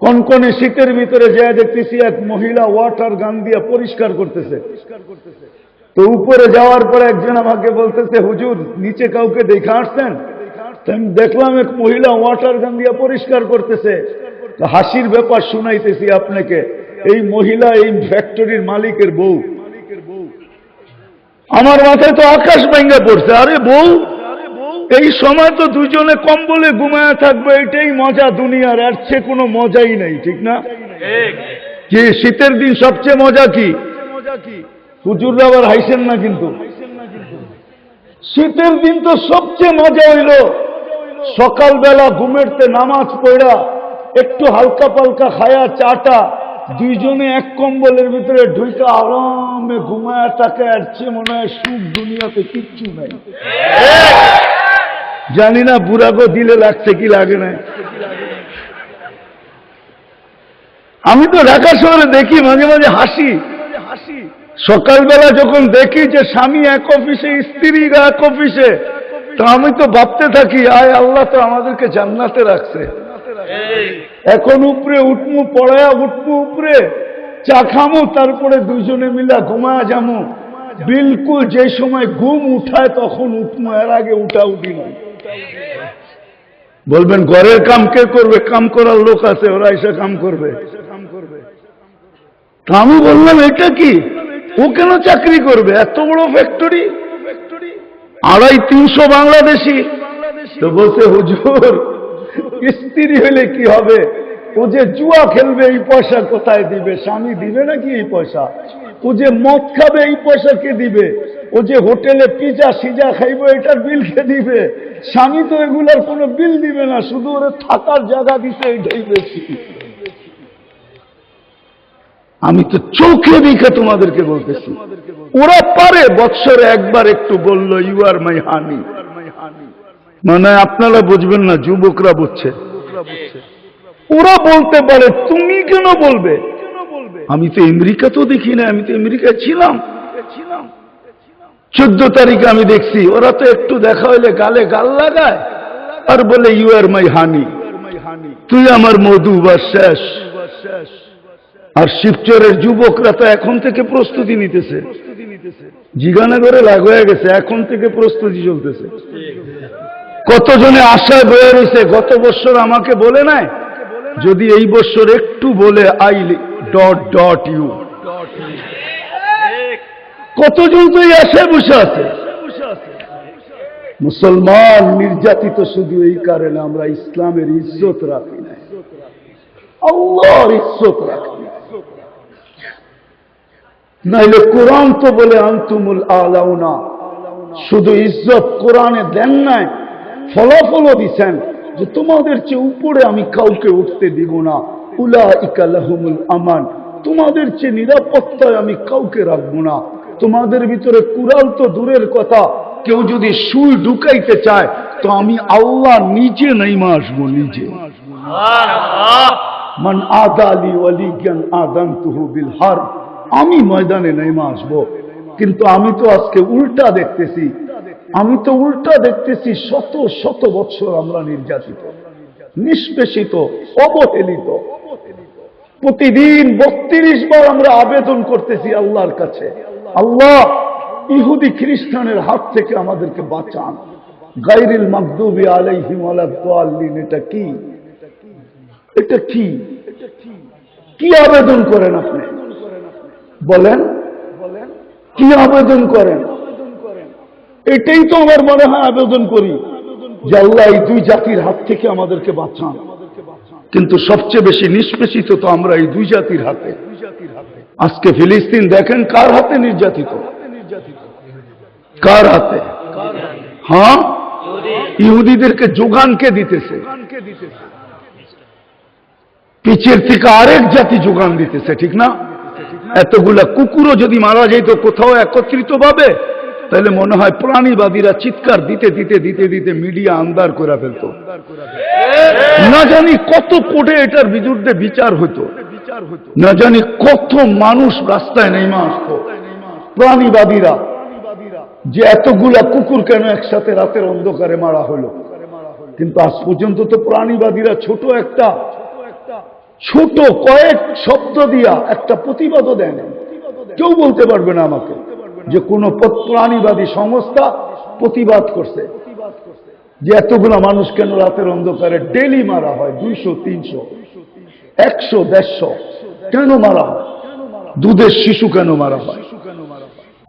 কনকনে শীতের ভিতরে যা দেখতেছি এক মহিলা ওয়াটার গান দিয়ে পরিষ্কার করতেছে। তো উপরে যাওয়ার পরে একজন আমাকে বলতেছে, হুজুর নিচে কাউকে দেখে আসছেন? আমি দেখলাম এক মহিলা ওয়াটার গান দিয়ে পরিষ্কার করতেছে। হাসির ব্যাপার শুনাইতেছি আপনাকে, এই মহিলা এই ফ্যাক্টরির মালিকের বউ। আমার মাথায় তো আকাশ ভেঙে পড়ছে। আরে বউ, এই সময় তো দুজনে কম্বলে ঘুমায় থাকবে, এটাই মজা দুনিয়ার, এর চেয়ে কোনো মজাই নেই, ঠিক না? কি শীতের দিন সবচেয়ে মজা কি? হুজুররা আবার হাসেন না কিন্তু, শীতের দিন তো সবচেয়ে মজা হইল সকালবেলা ঘুমেরতে নামাজ পড়া, একটু হালকা পালকা খায়া চাটা, দুইজনে এক কম্বলের ভিতরে ঢুইকা আরামে ঘুমায় থাকে। আর চেয়ে মনে হয় সুখ দুনিয়াতে কিচ্ছু নাই। জানি না বুড়াগো দিলে লাগছে কি লাগে না। আমি তো ঢাকা শহরে দেখি, মাঝে মাঝে হাসি। সকালবেলা যখন দেখি যে স্বামী এক অফিসে, স্ত্রী এক অফিসে, তো আমি তো ভাবতে থাকি, আয় আল্লাহ তো আমাদেরকে জান্নাতে রাখছে। এখন উপরে উঠমু, পড়ায়া উঠমু উপরে, চা খামু, তারপরে দুইজনে মিলা ঘুমায়া যামু। বিলকুল যে সময় ঘুম উঠায় তখন উঠমু, এর আগে উঠা উঠি নয়। বলবেন ঘরের কাম কে করবে? কাম করার লোক আছে, ওরা এসে কাম করবে। আমি বললাম এটা কি, ও কেন চাকরি করবে? এত বড় ফ্যাক্টরি, 250-300 বাংলাদেশি। তো বলছে হুজুর স্ত্রী হলে কি হবে? ও যে জুয়া খেলবে এই পয়সা কোথায় দিবে? স্বামী দিবে নাকি এই পয়সা? ও যে মদ খাবে এই পয়সা কে দিবে? ও যে হোটেলে পিজা সিজা খাইবে এটার বিল কে দিবে? স্বামী তো এগুলার কোনো বিল দিবে না, শুধু ওরা থাকার জায়গা দিতে এটাই বেশি। আমি তো চোখে দেখে তোমাদেরকে বলতেছি, ওরা পারে বৎসরে একবার একটু বলল ইউ আর মাই হানি। মানে আপনারা বুঝবেন না, যুবকরা বুঝছে। ওরা বলতে পারে, তুমি কেন বলবে? আমি তো আমেরিকা তো দেখি না, আমি তো আমেরিকায় ছিলাম। 14 তারিখে আমি দেখছি, ওরা তো একটু দেখা হইলে গালে গাল লাগায় আর বলে ইউ আর মাই হানি, তুই আমার মধু বা শেষ। আর শিবচরের যুবকরা তো এখন থেকে প্রস্তুতি নিতেছে, জিগানগরে লাগ হয়ে গেছে, এখন থেকে প্রস্তুতি চলতেছে। কতজনে আশায় বয়ে রয়েছে, গত বছর আমাকে বলে নাই, যদি এই বছর একটু বলে আই .ইউ। কতজন তো এই আশায় বসে আছে। মুসলমান নির্যাতিত শুধু এই কারণে আমরা ইসলামের ইজ্জত রাখি না, আল্লাহর ইজ্জত রাখি না। নাইলে কোরআন তো বলে আনতুমুল আলাউনা, শুধু ইজ্জত কোরআনে দেন নাই, ফলাফলও দিচ্ছেন যে তোমাদের চেয়ে উপরে আমি কাউকে উঠতে দিব না। উলাইকা লাহুমুল আমান, তোমাদের চেয়ে নিরাপত্তায় আমি কাউকে রাখবো না। তোমাদের ভিতরে কুরাল তো দূরের কথা, কেউ যদি সুই ঢুকাইতে চায় তো আমি আল্লাহ নিজে নাইমা আসবো, নিজে। মান আদালি ওয়ালিয়ান আযানতুহু বিল হারব, আমি ময়দানে নাইমা আসবো। কিন্তু আমি তো আজকে উল্টা দেখতেছি, আমি তো উল্টা দেখতেছি। শত শত বছর আমরা নির্যাতিত, নিষ্পেষিত, অবহেলিত। প্রতিদিন 32 বার আমরা আবেদন করতেছি আল্লাহর কাছে, আল্লাহ ইহুদি খ্রিস্টানের হাত থেকে আমাদেরকে বাঁচান। গায়রিল মাগদুবি আলাইহিম ওয়ালাদ-দাল্লিন, এটা কি? এটা কি? কি আবেদন করেন আপনি? বলেন, কি আবেদন করেন? এটাই তো আমার মনে হয় আবেদন করি যে আল্লাহ এই দুই জাতির হাত থেকে আমাদেরকে বাঁচান। কিন্তু সবচেয়ে বেশি নিষ্পেষিত তো আমরা এই দুই জাতির হাতে। আজকে ফিলিস্তিন দেখেন কার হাতে নির্যাতিত, কার হাতে? হ্যাঁ, ইহুদিদেরকে যোগান কে দিতেছে? পিছের থেকে আরেক জাতি যোগান দিতেছে, ঠিক না? এতগুলা কুকুরও যদি মারা যেত কোথাও একত্রিত ভাবে, তাহলে মনে হয় প্রাণীবাদীরা চিৎকার দিতে দিতে দিতে দিতে মিডিয়া আন্দার করে ফেলত। না জানি কত কোটে এটার বিরুদ্ধে বিচার হতো, না জানি কত মানুষ রাস্তায় নেমে আসতো। প্রাণীবাদীরা যে এতগুলা কুকুর কেন একসাথে রাতের অন্ধকারে মারা হলো, কিন্তু আজ পর্যন্ত তো প্রাণীবাদীরা ছোট কয়েক শব্দ দিয়া একটা প্রতিবাদও দেয় না। কেউ বলতে পারবে না আমাকে যে কোন প্রাণীবাদী সংস্থা প্রতিবাদ করছে যে এতগুলা মানুষ কেন রাতের অন্ধকারে ডেলি মারা হয়, 200, 300, 100, 150 কেন মারা হয়, দুধের শিশু কেন মারা হয়।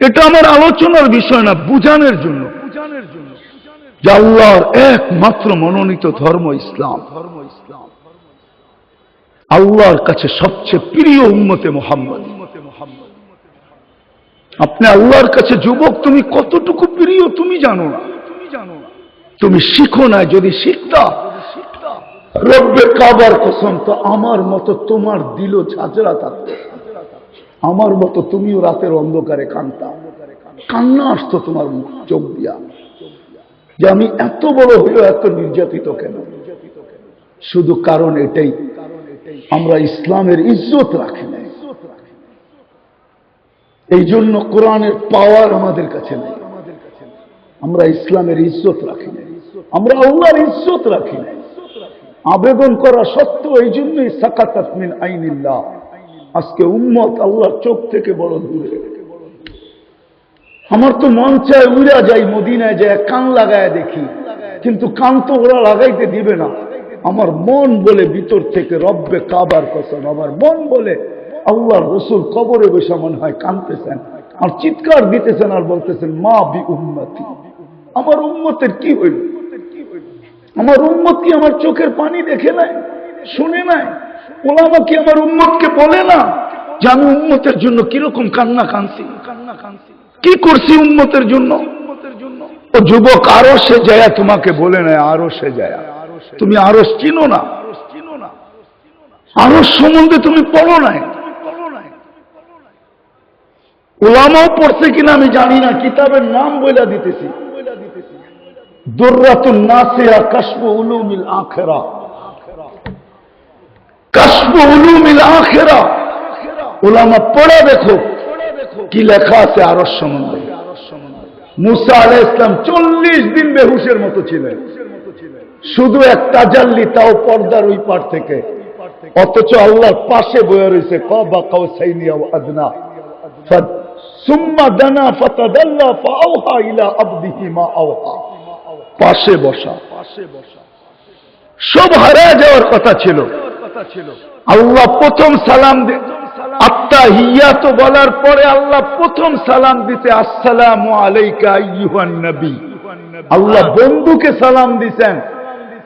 এটা আমার আলোচনার বিষয় না, বুঝানোর জন্য যে আল্লাহর একমাত্র মনোনীত ধর্ম ইসলাম, আল্লাহর কাছে সবচেয়ে প্রিয় উম্মতে মুহাম্মদ। আপনি আল্লাহর কাছে যুবক, তুমি কতটুকু প্রিয় তুমি জানো না, তুমি শিখো না। যদি শিখতা, রব্বে কাবার কসম, তো আমার মতো তোমার দিল ঝাঁঝরা থাকতো, আমার মতো তুমিও রাতের অন্ধকারে কান্না আসতো তোমার চোখ দিয়া, যে আমি এত বড় হইল এত নির্যাতিত কেন। শুধু কারণ এটাই, আমরা ইসলামের ইজ্জত রাখি না। এই জন্য কোরআনের পাওয়ার আমাদের কাছে নেই। আমরা ইসলামের ইজ্জত রাখি না, আমরা আল্লাহর ইজ্জত রাখি না। আবেদন করা সত্ত্বেও এই জন্যই সাকাতাত মিন আইনিল্লাহ, আজকে উম্মত আল্লাহর চোখ থেকে বড় দূরে। আমার তো মন চায় উড়া যাই মদিনায় যায় কান লাগায় দেখি, কিন্তু কান তো ওরা লাগাইতে দিবে না। আমার মন বলে ভিতর থেকে, রব্বে কাবার কসম, আমার মন বলে আল্লাহর রাসূল কবরে বসে মনে হয় কাঁদতেছেন আর চিৎকার দিতেছেন আর বলতেছেন মা বি উম্মতি, আমার উম্মতের কি হইল। আমার উম্মত কি আমার চোখের পানি দেখে নাই, শুনে নাই? ওলামা কি আমার উম্মতকে বলে না যে আমি উম্মতের জন্য কিরকম কান্না কাঁদছি, কি করছি উম্মতের জন্য? ও যুবক, আরো সে যায় তোমাকে বলে নাই, আরো সে যায়। তুমি আরো চিনো না, আরো সম্বন্ধে তুমি পড়ো নাই। ওলামাও পড়ছে কিনা আমি জানি না, কিতাবের নাম বইলা দিতেছি, দুররাতুন নাসিয়া কাশফু উলুমিল আখিরা, কাশফু উলুমিল আখিরা। ওলামা পড়ে দেখো কি লেখা আছে আরশ সম্বন্ধে। মুসা আলাইহিস সালাম 40 দিন বেহুশের মতো ছিলেন, শুধু এক তাজাল্লি, তাও পর্দার ওই পার থেকে, অথচ আল্লাহর পাশে বয়ে রয়েছে কাবা কাউসাইনি আও আদনা, সুম্মা দানা ফাতাদাল্লা ফাআওহা ইলা আবদিহি মা আওহা। পাশে বসা, সব হারিয়ে যাওয়ার কথা ছিল। আল্লাহ প্রথম সালাম আত্তাহিয়াত বলার পরে আল্লাহ প্রথম সালাম দিতে আসসালামু আলাইকা আইয়ুহান নবী। আল্লাহ বন্ধুকে সালাম দিছেন,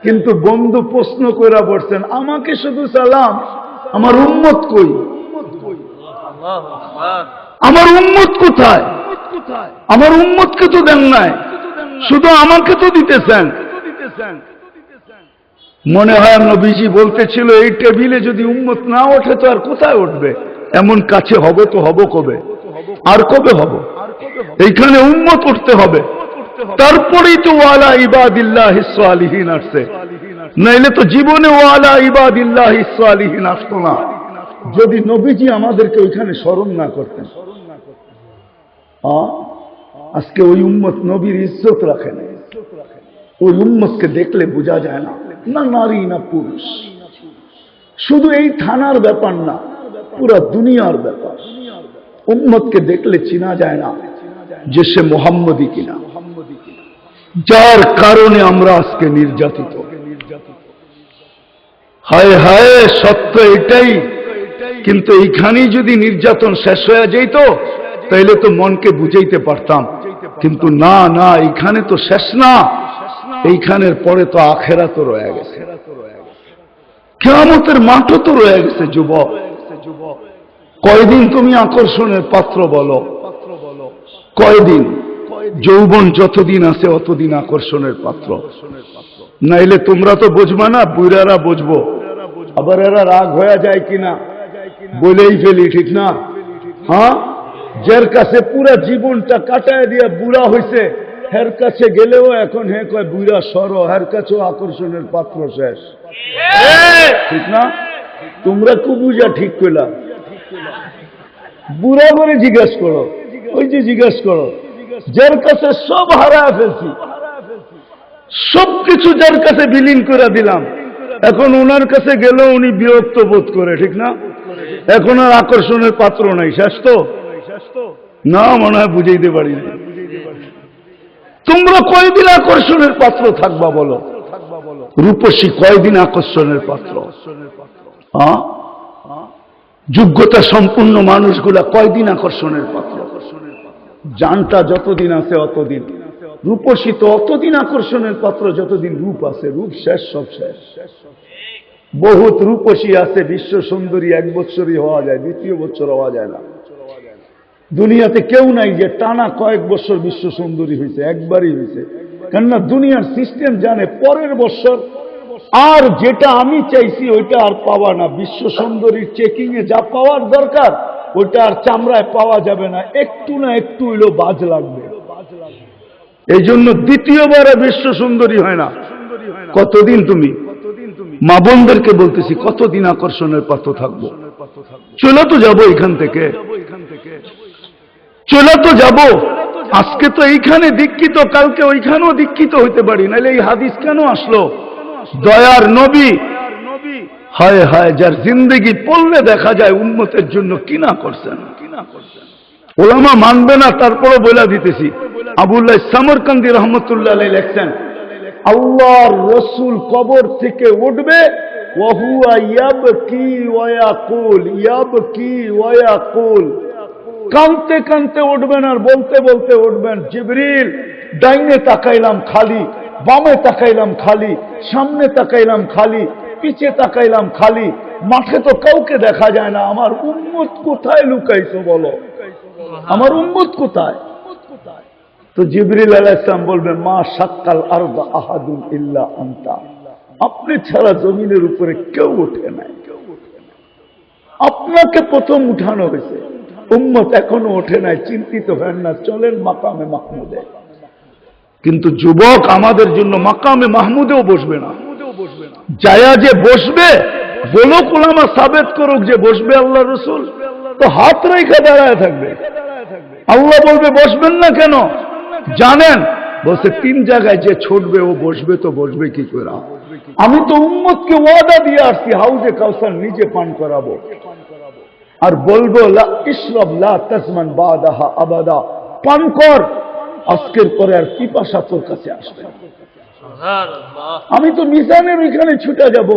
কিন্তু বন্ধু প্রশ্ন কইরা বলছেন আমাকে শুধু সালাম, আমার উম্মত কই? আমার উম্মত কোথায়? আমার উম্মতকে তো দেন নাই, শুধু আমাকে তো দিতেছেন। মনে হয় নবীজি বলতেছিল এই টেবিলে যদি উম্মত না ওঠে তো আর কোথায় উঠবে? এমন কাছে হবে তো হব কবে, আর কবে হব? এইখানে উম্মত উঠতে হবে, তারপরেই তো ওয়ালা ইবাদিল্লাহিস সালিহিন আসছে, নাইলে তো জীবনে ওয়ালা ইবাদিল্লাহিস সালিহিন আসতো না যদি নবীজি আমাদেরকে ওইখানে স্মরণ না করতেন। আজকে ওই উম্মত নবীর ইজ্জত রাখে না। ওই উম্মতকে দেখলে বোঝা যায় না, না নারী না পুরুষ। শুধু এই থানার ব্যাপার না, পুরা দুনিয়ার ব্যাপার। উম্মতকে দেখলে চিনা যায় না যে সে মুহাম্মদী কিনা, যার কারণে আমরা আজকে নির্যাতিত। হায় হায়, সত্য এটাই। কিন্তু এইখানেই যদি নির্যাতন শেষ হয়ে যেত তাইলে তো মনকে বুঝাইতে পারতাম, কিন্তু না না, এইখানে তো শেষ না, এইখানের পরে তো আখেরাত রয়ে গেছে, কিয়ামতের মাঠও তো রয়ে গেছে। যুবক, কয়দিন তুমি আকর্ষণের পাত্র বলো? কয়দিন? যৌবন যতদিন আছে অতদিন আকর্ষণের পাত্র, নাইলে তোমরা তো বুঝবা না, বুড়ারা বুঝবো। আবার এরা রাগ হয়ে যায় কিনা বলেই ফেলি, ঠিক না? হ্যাঁ, যার কাছে পুরা জীবনটা কাটায় দিয়া বুড়া হয়েছে, হের কাছে গেলেও এখন হে কয় বুড়া সর, হের কাছেও আকর্ষণের পাত্র শেষ, ঠিক না? তোমরা খুব বুঝা ঠিক কইলা। বুড়া করে জিজ্ঞাসা করো, ওই যে জিজ্ঞেস করো, যার কাছে সব হারায় ফেলছি, সবকিছু যার কাছে বিলীন করে দিলাম, এখন ওনার কাছে গেলেও উনি বিরক্ত বোধ করে, ঠিক না? এখন আর আকর্ষণের পাত্র নাই, শেষ তো না, মনে হয় বুঝাইতে পারি না। তোমরা কয়দিন আকর্ষণের পাত্র থাকবা বলো? রূপসী কয়দিন আকর্ষণের পাত্র? যোগ্যতা সম্পূর্ণ মানুষগুলা কয়দিন আকর্ষণের পাত্র? জানটা যতদিন আছে অতদিন। রূপসী তো অতদিন আকর্ষণের পাত্র যতদিন রূপ আছে, রূপ শেষ, সব শেষ। বহুত রূপসী আছে, বিশ্ব সুন্দরী এক বছরই হওয়া যায়, দ্বিতীয় বছর হওয়া যায় না। দুনিয়াতে কেউ নাই যে টানা কয়েক বছর বিশ্ব সুন্দরী হয়েছে, একবারই হয়েছে। কেননা দুনিয়ার সিস্টেম জানে পরের বছর আর যেটা আমি চাইছি ওইটা আর পাওয়া না। বিশ্ব সুন্দরীর চেকিং এ যা পাওয়ার দরকার ওইটা আর চামড়ায় পাওয়া যাবে না, একটু না একটু হইলেও বাজ লাগবে। এই জন্য দ্বিতীয়বারে বিশ্ব সুন্দরী হয় না। কতদিন তুমি মা বোনদেরকে বলতেছি, কতদিন আকর্ষণের পাত্র থাকবো? চলে তো যাবো এখান থেকে, চলে তো যাবো। আজকে তো এইখানে দীক্ষিত, কালকে ওইখানেও দীক্ষিত হইতে পারি, নাহলে এই হাদিস কেন আসলো? দয়ার নবী, হায় হায়, যার জিন্দগি পড়লে দেখা যায় উম্মতের জন্য কি না করছেন। ওলামা মানবে না, তারপরও বলে দিতেছি। আবুল্লাহ সামরকান্দি রহমতুল্লাহ আলাইহি লেখছেন, আল্লাহর রসুল কবর থেকে উঠবে, ওয়াহুয়া ইয়াবকি ওয়া ইয়াকুল, ইয়াবকি ওয়া ইয়াকুল, কাঁদতে কাঁদতে উঠবেন আর বলতে বলতে উঠবেন, জিবরিল ডাইনে তাকাইলাম খালি, বামে তাকাইলাম খালি, সামনে তাকাইলাম খালি, পিছে তাকাইলাম খালি, মাঠে তো কাউকে দেখা যায় না। আমার উম্মত কোথায় লুকাইছো বলো, আমার উম্মত কোথায়? তো জিবরিল আলাইহিস সালাম বলবে, মা শাক্কাল আরদা আহাদুন ইল্লা আনতা, আপনি ছাড়া জমিনের উপরে কেউ ওঠে নাই, আপনাকে প্রথম উঠানো হয়েছে, উম্মত এখনো ওঠে নাই। চিন্তিত হেন না, চলেন মাকামে মাহমুদে। কিন্তু যুবক আমাদের জন্য মাকামে মাহমুদেও বসবে না, যায়া যে বসবে, বলুক উলামা সাবেত করুক যে বসবে আল্লাহ রসুল, তো হাত রেখে দাঁড়ায় থাকবে। আল্লাহ বলবে বসবেন না কেন? জানেন, বলছে তিন জায়গায় যে ছুটবে ও বসবে, তো বসবে কি করে? আমি তো উম্মতকে ওয়াদা দিয়ে আসছি, হাউজে কাউসার নিজে পান করাবো, আর বলবো লা ইশরাব লা তাজমান বাদাহা আবাদা, পান কর, আজকের পরে আর পিপাসা তোর কাছে আসবে না। আমি তো মিজানের ওইখানে ছুটে যাব।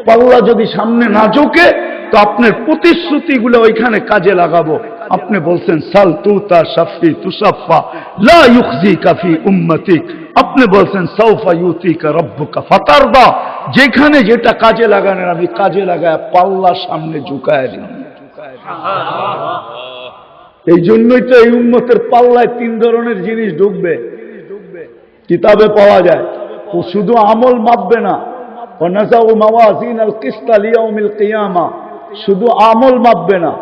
পাল্লা যদি সামনে না ঝোঁকে তো আপনার প্রতিশ্রুতিগুলো ওইখানে কাজে লাগাবো। আপনি বলছেন সাল তুতা শাফি তুসাফা লা ইউখজিকা ফি উম্মতিক, আপনি বলছেন সাউফা ইউতিকা রাব্বুকা ফাতারদা, যেখানে যেটা কাজে লাগানোর আমি কাজে লাগায় পাল্লা সামনে ঝুঁকায় দিন। এই জন্যই তো এই উম্মতের পাল্লায় তিন ধরনের জিনিস ঢুকবে, কিতাবে পাওয়া যায়। ও শুধু আমল মাপবে না, ওয়ানাযাউ মাওয়াজিনাল কিসতা লিয়াউমিল কিয়ামা, শুধু আমল মাপবে না,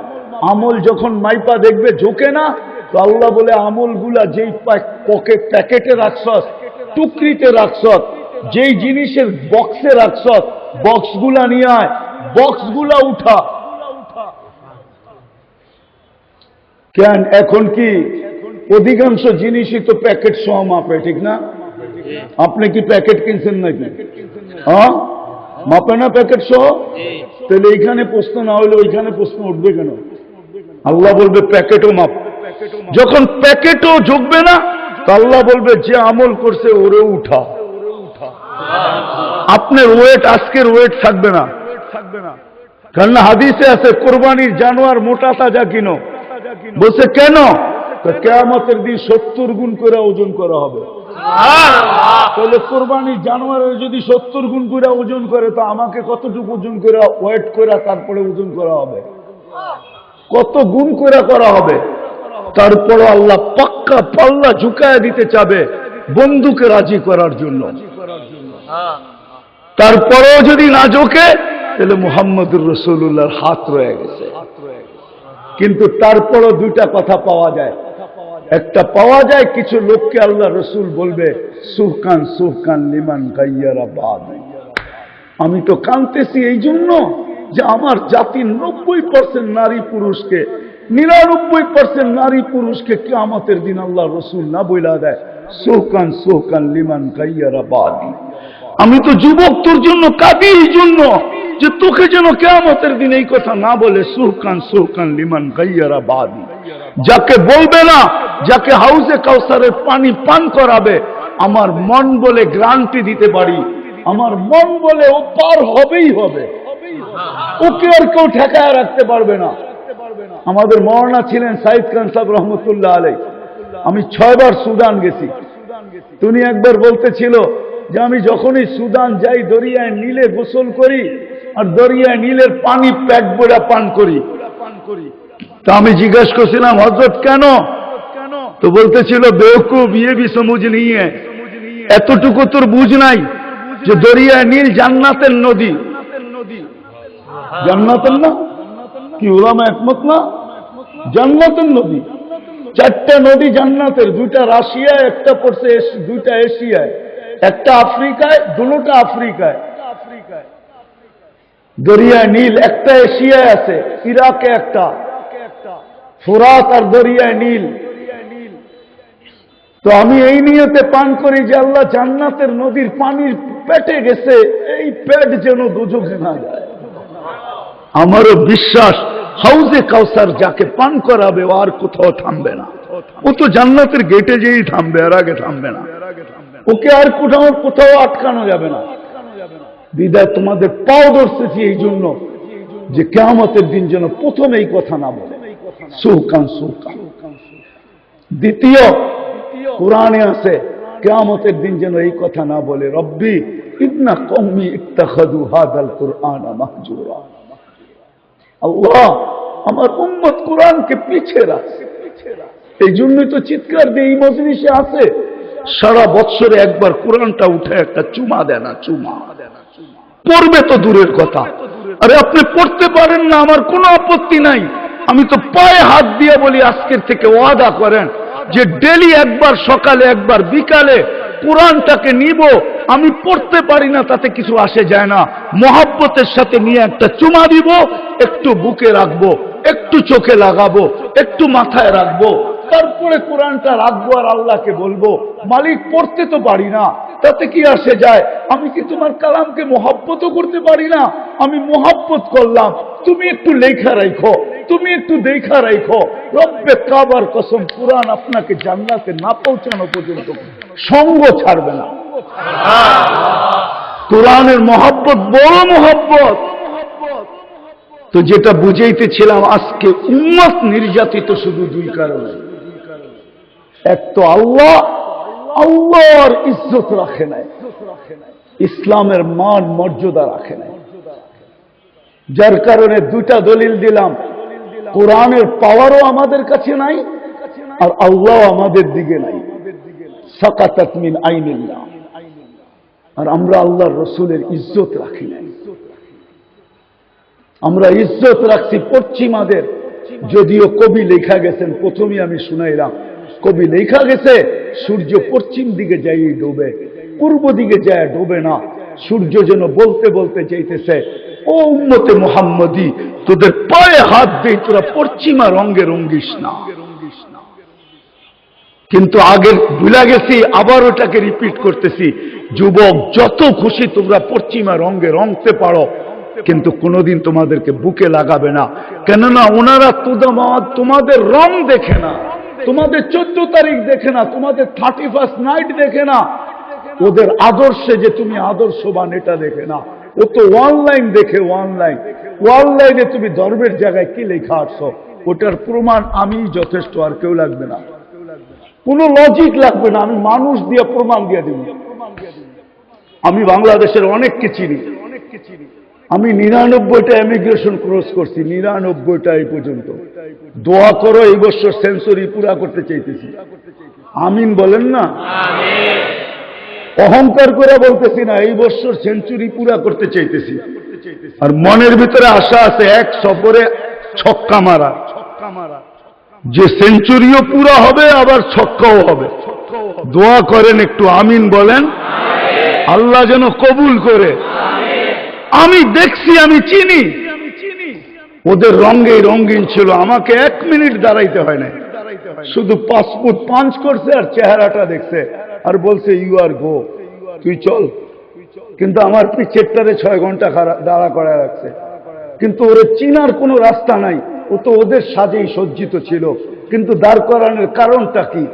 আমল যখন মাইপা দেখবে ঝোঁকে না, তো আল্লাহ বলে আমলগুলা যেই প্যাকেটে রাখছস, টুকরিতে রাখছস, যেই জিনিসের বক্সে রাখছস, বক্সগুলা নিয়ে আয়, বক্সগুলা উঠা। কেন এখন কি অধিকাংশ জিনিসই তো প্যাকেট সহ মাপে, ঠিক না? আপনি কি প্যাকেট কিনছেন নাকি? হ্যাঁ, মাপে না প্যাকেট সহ? তাহলে এইখানে প্রশ্ন না হইলে ওইখানে প্রশ্ন উঠবে কেন? আল্লাহ বলবে প্যাকেটও মাপ। যখন প্যাকেটও ঝুঁকবে না, তো আল্লাহ বলবে যে আমল করছে ওরে উঠা। আপনার ওয়েট আজকের ওয়েট থাকবে না, কেননা হাদিসে আছে কোরবানির জানোয়ার মোটা তাজা কিনো। বলছে কেন? কিয়ামতের দিন 70 গুণ করে ওজন করা হবে। তাহলে কোরবানির জানোয়ারের যদি 70 গুণ করে ওজন করে, তো আমাকে কতটুকু ওজন করে ওয়েট করে তারপরে ওজন করা হবে? কত গুণ করে করা হবে? তারপরে আল্লাহ পাক্কা পাল্লা ঝুঁকায় দিতে চাবে বন্ধুকে রাজি করার জন্য। তারপরেও যদি না ঝোঁকে, তাহলে মুহাম্মদুর রাসূলুল্লাহর হাত রয়ে গেছে। কিন্তু তারপরও দুইটা কথা পাওয়া যায়। একটা পাওয়া যায়, কিছু লোককে আল্লাহ রসুল বলবে সুহকান সুহকান লিমান গাইয়ারা বাদ, আমি তো কাঁদতেছি এই জন্য যে আমার জাতির 90% নারী পুরুষকে 99% নারী পুরুষকে কিয়ামতের দিন আল্লাহ রসুল না বইলা দেয় সোহকান সোহকান লিমান গাইয়ারা বাদি। আমি তো যুবক তোর জন্য কাঁদি এই জন্য যে তোকে যেন কিয়ামতের দিন এই কথা না বলে সোহকান সোহকান লিমান গাইয়ারা বাদি। যাকে বলবে না, যাকে হাউজে কাউসারের পানি পান করাবে, আমার মন বলে গ্যারান্টি দিতে পারি, আমার মন বলে ও পার হবেই হবে, ওকে আর কেউ ঠেকায় রাখতে পারবে না। আমাদের মওলানা ছিলেন সাইদ খান সাহেব রহমতুল্লাহ আলাইহি। আমি 6 বার সুদান গেছি। তিনি একবার বলতেছিল যে আমি যখনই সুদান যাই দরিয়ায় নীলে গোসল করি আর দরিয়ায় নীলের পানি পেট ভরে পান করি। তা আমি জিজ্ঞেস করছিলাম হযরত কেন? তো বলতেছিল বেওকুফ ये भी समझ नहीं है, এতটুকু তোর বুঝ নাই যে দরিয়ায় নীল জান্নাতের নদী। জান্নাতের না কি উলামা একমত না? জান্নাতের নদী। 4টা নদী জান্নাতের, 2টা রাশিয়ায়, একটা পড়ছে 2টা এশিয়ায়, একটা আফ্রিকায়, 2টা আফ্রিকায়। দরিয়ায় নীল একটা এশিয়ায় আছে, ইরাকে একটা, ফোরাত আর দরিয়ায় নীল। তো আমি এই নিয়তে পান করি যে আল্লাহ জান্নাতের নদীর পানির পেটে গেছে, এই পেট যেন দোজখে না যায়। আমারও বিশ্বাস হাউজে কাউসার যাকে পান করাবে ও আর কোথাও থামবে না, ও তো জান্নাতের গেটে যেই থামবে, আর আগে থামবে না। ওকে আর কোথাও আটকানো যাবে না। বিদায় তোমাদের পাও ধরতেছি এই জন্য যে কিয়ামতের দিন যেন প্রথম এই কথা না বলে সুহকান সুহকান। দ্বিতীয় কুরআনে আছে কিয়ামতের দিন যেন এই কথা না বলে রব্বি ইন্না কওমি ইত্তাখাযু হাযাল কুরআনা মাহজুরা। আল্লাহ আমার উম্মত কোরআনকে পিছিয়ে রাখছে। এই জন্যই তো চিৎকার দিয়ে এই মজলিসে আছে সারা বছরে একবার কোরআনটা উঠে একটা চুমা দেয় না, চুমা পড়বে তো দূরের কথা। আরে আপনি পড়তে পারেন না, আমার কোনো আপত্তি নাই। আমি তো পায়ে হাত দিয়ে বলি আজকের থেকে ওয়াদা করেন যে ডেলি একবার সকালে একবার বিকালে কোরআনটাকে নিব। আমি পড়তে পারি না তাতে কিছু আসে যায় না, মহব্বতের সাথে নিয়ে একটা চুমা দিব, একটু বুকে রাখবো, একটু চোখে লাগাবো, একটু মাথায় রাখবো, তারপরে কোরআনটা রাখবো আর আল্লাহকে বলবো মালিক পড়তে তো পারি না, তাতে কি আসে যায়? আমি কি তোমার কালামকে মহব্বতও করতে পারি না? আমি মহব্বত করলাম, তুমি একটু লেখা রাখো, তুমি একটু দেখা রাখো। রব্বে কাবার কসম কোরআন আপনাকে জান্নাতে না পৌঁছানো পর্যন্ত সঙ্গ ছাড়বে না। কোরআনের মহব্বত বড় মহব্বত। তো যেটা বুঝাইতেছিলাম, আজকে উম্মত নির্যাতিত শুধু 2 কারণে। এক তো আল্লাহ, আল্লাহর ইজ্জত রাখে নাই, ইসলামের মান মর্যাদা রাখে নাই, যার কারণে 2টা দলিল দিলাম। কোরআনের পাওয়ারও আমাদের কাছে নাই আর আল্লাহ আমাদের দিকে নাই। সাকাতাত মিন আইনিল্লাহ। আর আমরা আল্লাহর রসুলের ইজ্জত রাখি নাই। আমরা ইজ্জত রাখছি পশ্চিমাদের। যদিও কবি লেখা গেছেন, প্রথমে আমি শুনাইলাম, কবি লেখা গেছে সূর্য পশ্চিম দিকে যাই ডোবে, পূর্ব দিকে যায় ডোবে না। সূর্য যেন বলতে বলতে চাইতেছে, ও উম্মতে মুহাম্মদী, তোদের পায়ে হাত দিয়ে তোরা পশ্চিমা রঙে রঙ্গিস না। কিন্তু আগে ভুলে গেছি, আবার ওটাকে রিপিট করতেছি, যুবক যত খুশি তোমরা পশ্চিমা রঙে রঙতে পারো, কিন্তু কোনোদিন তোমাদেরকে বুকে লাগাবে না। কেননা ওনারা তোমাদের রং দেখে না, তোমাদের 14 তারিখ দেখে না, তোমাদের 31st নাইট দেখে না, ওদের আদর্শে যে তুমি আদর্শবান এটা দেখে না। ও তো অনলাইন দেখে, অনলাইনে তুমি ধর্মের জায়গায় কি লেখা আসছো, ওটার প্রমাণ আমি যথেষ্ট, আর কেউ লাগবে না, কোনো লজিক লাগবে না। আমি মানুষ দিয়ে প্রমাণ দিয়ে দিব। আমি বাংলাদেশের অনেককে চিনি। আমি 99টা ইমিগ্রেশন ক্রস করছি, 99টা এই পর্যন্ত। দোয়া করো, এই বছর সেঞ্চুরি পুরা করতে চাইতেছি। আমিন বলেন না। অহংকার করে বলতেছি না, এই বছর সেঞ্চুরি পুরা করতে চাইতেছি। আর মনের ভিতরে আশা আছে এক সফরে ছক্কা মারা, যে সেঞ্চুরিও পুরা হবে আবার ছক্কাও হবে। দোয়া করেন একটু, আমিন বলেন। আল্লাহ যেন কবুল করে। আমি দেখছি, আমি চিনি, ওদের রঙে রঙিন ছিল, আমাকে 1 মিনিট দাঁড়াইতে হয় না, শুধু পাসপোর্ট পাঞ্চ করছে আর চেহারাটা দেখছে আর বলছে ইউ আর গো, তুই চল। কিন্তু আমার পিছেরটারে 6 ঘন্টা দাঁড়া করা রাখছে। কিন্তু ওরে চিনার কোনো রাস্তা নাই, ও তো ওদের সাজেই সজ্জিত ছিল। কিন্তু দাঁড় করানোর কারণটা কি?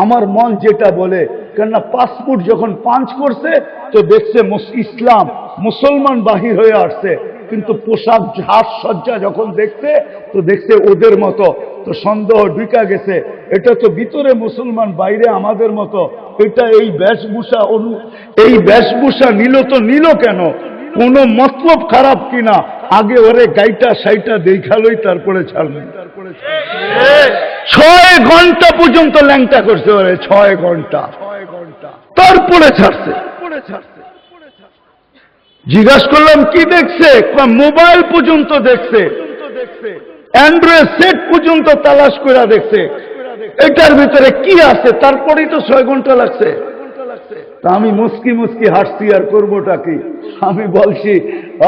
আমার মন যেটা বলে, কেননা পাসপোর্ট যখন পাঞ্চ করছে তো দেখছে ইসলাম, মুসলমান বাহির হয়ে আসছে, কিন্তু পোশাক সাজসজ্জা যখন দেখছে তো দেখছে ওদের মতো, তো সন্দেহ ঢুকা গেছে, এটা তো ভিতরে মুসলমান বাইরে আমাদের মতো, এটা এই বেশভূষা নিল তো নিল কেন? কোন মতলব খারাপ কিনা? আগে ওরে গাইটা সাইটা দেখালোই তারপরে ছাড়লেন। 6 ঘন্টা পর্যন্ত ল্যাংটা করছে ওরে, 6 ঘন্টা, তারপরে ছাড়ছে। জিজ্ঞাসা করলাম কি দেখছে? মোবাইল পর্যন্ত দেখছে, অ্যান্ড্রয়েড সেট পর্যন্ত তালাশ করে দেখছে, এটার ভিতরে কি আছে, তারপরেই তো 6 ঘন্টা লাগছে। তা আমি মুস্কি মুস্কি হাসছি, আর করবোটা কি? আমি বলছি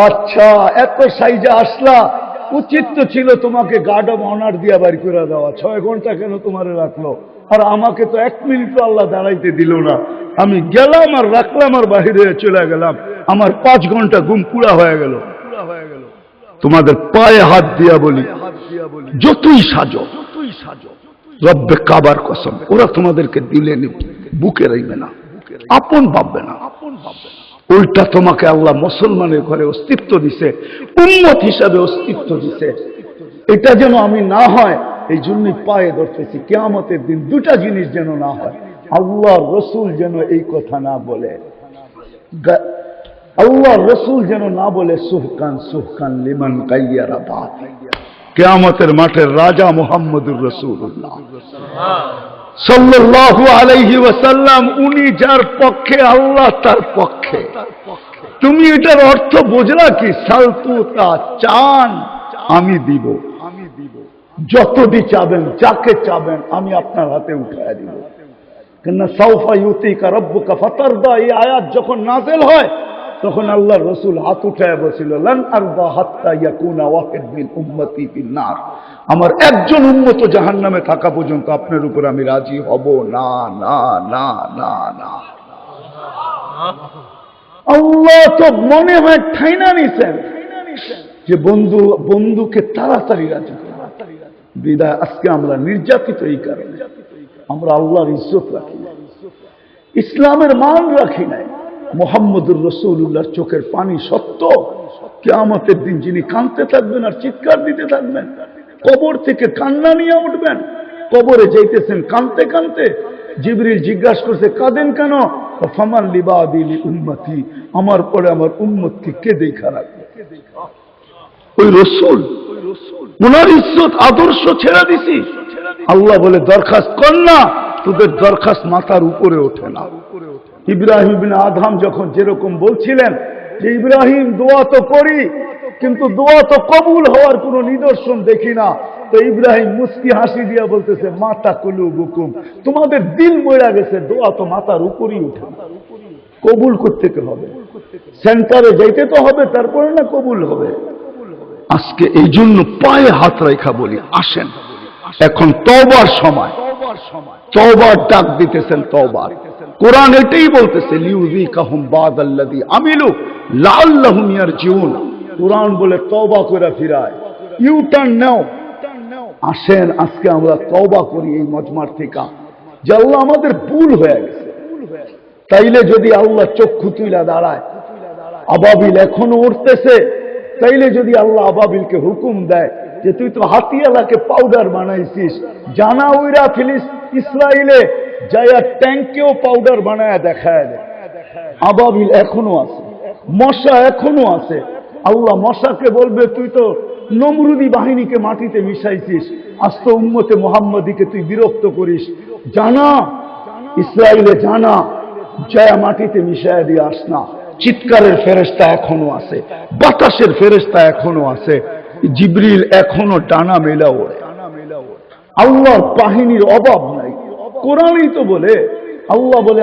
আচ্ছা এত সাইজে আসলা, উচিত তো ছিল তোমাকে গার্ড অব অনার দিয়া বাড়ি করে দেওয়া। 6 ঘন্টা কেন তোমারে রাখলো? আর আমাকে তো 1 মিনিটও আল্লাহ দাঁড়াইতে দিল না। আমি গেলাম আর রাখলাম আর বাহিরে চলে গেলাম, আমার 5 ঘন্টা ঘুম পুরা হয়ে গেল। তোমাদের পায়ে হাত দিয়া বলি, যতই সাজো রব্বে কাবার কসম, ওরা তোমাদেরকে দিলে বুকে রাখবে না, আপন ভাববে না। উল্টা তোমাকে আল্লাহ মুসলমানের ঘরে অস্তিত্ব দিছে, উম্মত হিসাবে অস্তিত্ব দিছে। এটা যেন আমি না হয়, এই জন্যই পায়ে ধরতেছি, কিয়ামতের দিন 2টা জিনিস যেন না হয়। আল্লাহ রসুল যেন এই কথা না বলে, আল্লাহ রসুল যেন না বলে সুহকান সুহকান লিমান গায়্যারা বাত। কিয়ামতের মাঠের রাজা মুহাম্মদুর রাসূলুল্লাহ সাল্লাল্লাহু আলাইহি ওয়াসাল্লাম, উনি যার পক্ষে আল্লাহ তার পক্ষে। তুমি এটার অর্থ বুঝলা কি? সালতুতা, চান আমি দিব, যতটি চাবেন, যাকে চাবেন আমি আপনার হাতে উঠায়া দিব। কেননা সাউফা ইউতিকা রাব্বুকা ফাতারদা, এই আয়াত যখন নাযিল হয় তখন আল্লাহর রাসূল হাত উঠায় বলেছিল, লান আরদা হাত্তা ইয়াকুনা ওয়াহিদ মিন উম্মতি ফিন নার, আমার একজন উম্মত জাহান্নামে থাকা পর্যন্ত আপনার উপর আমি রাজি হব না, না না না না। আল্লাহ তো মনে হয় ঠাইনা নিছেন যে বন্ধুকে তাড়াতাড়ি রাজি করবে। বিদায় আজকে আমরা নির্যাতিত এই কারণে, আমরা আল্লাহর ইজ্জত রাখি না, ইসলামের মান রাখি নাই। মুহাম্মদুর রাসূলুল্লাহর চোখের পানি সত্য, কিয়ামতের দিন যিনি কাঁদতে থাকবেন আর চিৎকার দিতে থাকবেন, কবর থেকে কান্না নিয়ে উঠবেন, কবরে যাইতেছেন কাঁদতে কাঁদতে। জিবরিল জিজ্ঞাসা করছে কাঁদেন কেন? ফামান লিবাদি লি উম্মতি, আমার পরে আমার উম্মতকে কে দেখা রাখবে? ওই রাসূল, ওনার ইজ্জত আদর্শ ছেড়ে দিছি। আল্লাহ বলে দরখাস্ত কর না, তোদের দরখাস্ত মাথার উপরে ওঠে না। ইব্রাহিম ইবনে আদম যখন যেরকম বলছিলেন যে ইব্রাহিম দোয়া তো করি, কিন্তু দোয়া তো কবুল হওয়ার কোনো নিদর্শন দেখি না, তো ইব্রাহিম মুস্কি হাসি দিয়া বলতেছে মাতা কুলুবুকুম, তোমাদের দিল মরে গেছে, দোয়া তো মাথার উপরই উঠে না, কবুল করতে হবে, সেন্টারে যাইতে তো হবে, তারপরে না কবুল হবে। আজকে এই জন্য পায়ে হাত রেখা বলি, আসেন এখন তওবার সময়, তওবার ডাক দিতেছেন, তওবার। কোরআন এটাই বলতেছে লিউযিকাহুম বাদাল্লাযী আমিলু লাআল্লাহুম ইয়ারজিউন। কোরআন বলে তওবা করে ফিরায়, ইউ টার্ন নাও। আসেন আজকে আমরা তওবা করি এই মজমার থেকে, যে আল্লাহ আমাদের ভুল হয়ে গেছে। তাইলে যদি আল্লাহ চক্ষু তুইলা দাঁড়ায়, আবাবিল এখনো উঠতেছে, তাইলে যদি আল্লাহ আবাবিলকে হুকুম দেয় যে তুই তো হাতিয়ালাকে পাউডার বানাইছিস, জানা উইরা ইসরায়েলে যায়া ট্যাঙ্কেও পাউডার বানায় দেখায় দেয়, আবাবিল এখনো আছে, মশা এখনো আছে। আল্লাহ মশাকে বলবে তুই তো নমরুদি বাহিনীকে মাটিতে মিশাইছিস, আজ তো উম্মতে মুহাম্মাদিকে তুই বিরক্ত করিস, জানা ইসরায়েলে জানা, যায়া মাটিতে মিশায় দিয়ে আস না। চিৎকারের ফেরেশতা এখনো আছে, বাতাসের ফেরেশতা এখনো আছে, জিবরিল এখনো ডানা মেলা ওড়ে। আল্লাহর বাহিনীর অভাব নাই। কোরআনই তো বলে, আল্লাহ বলে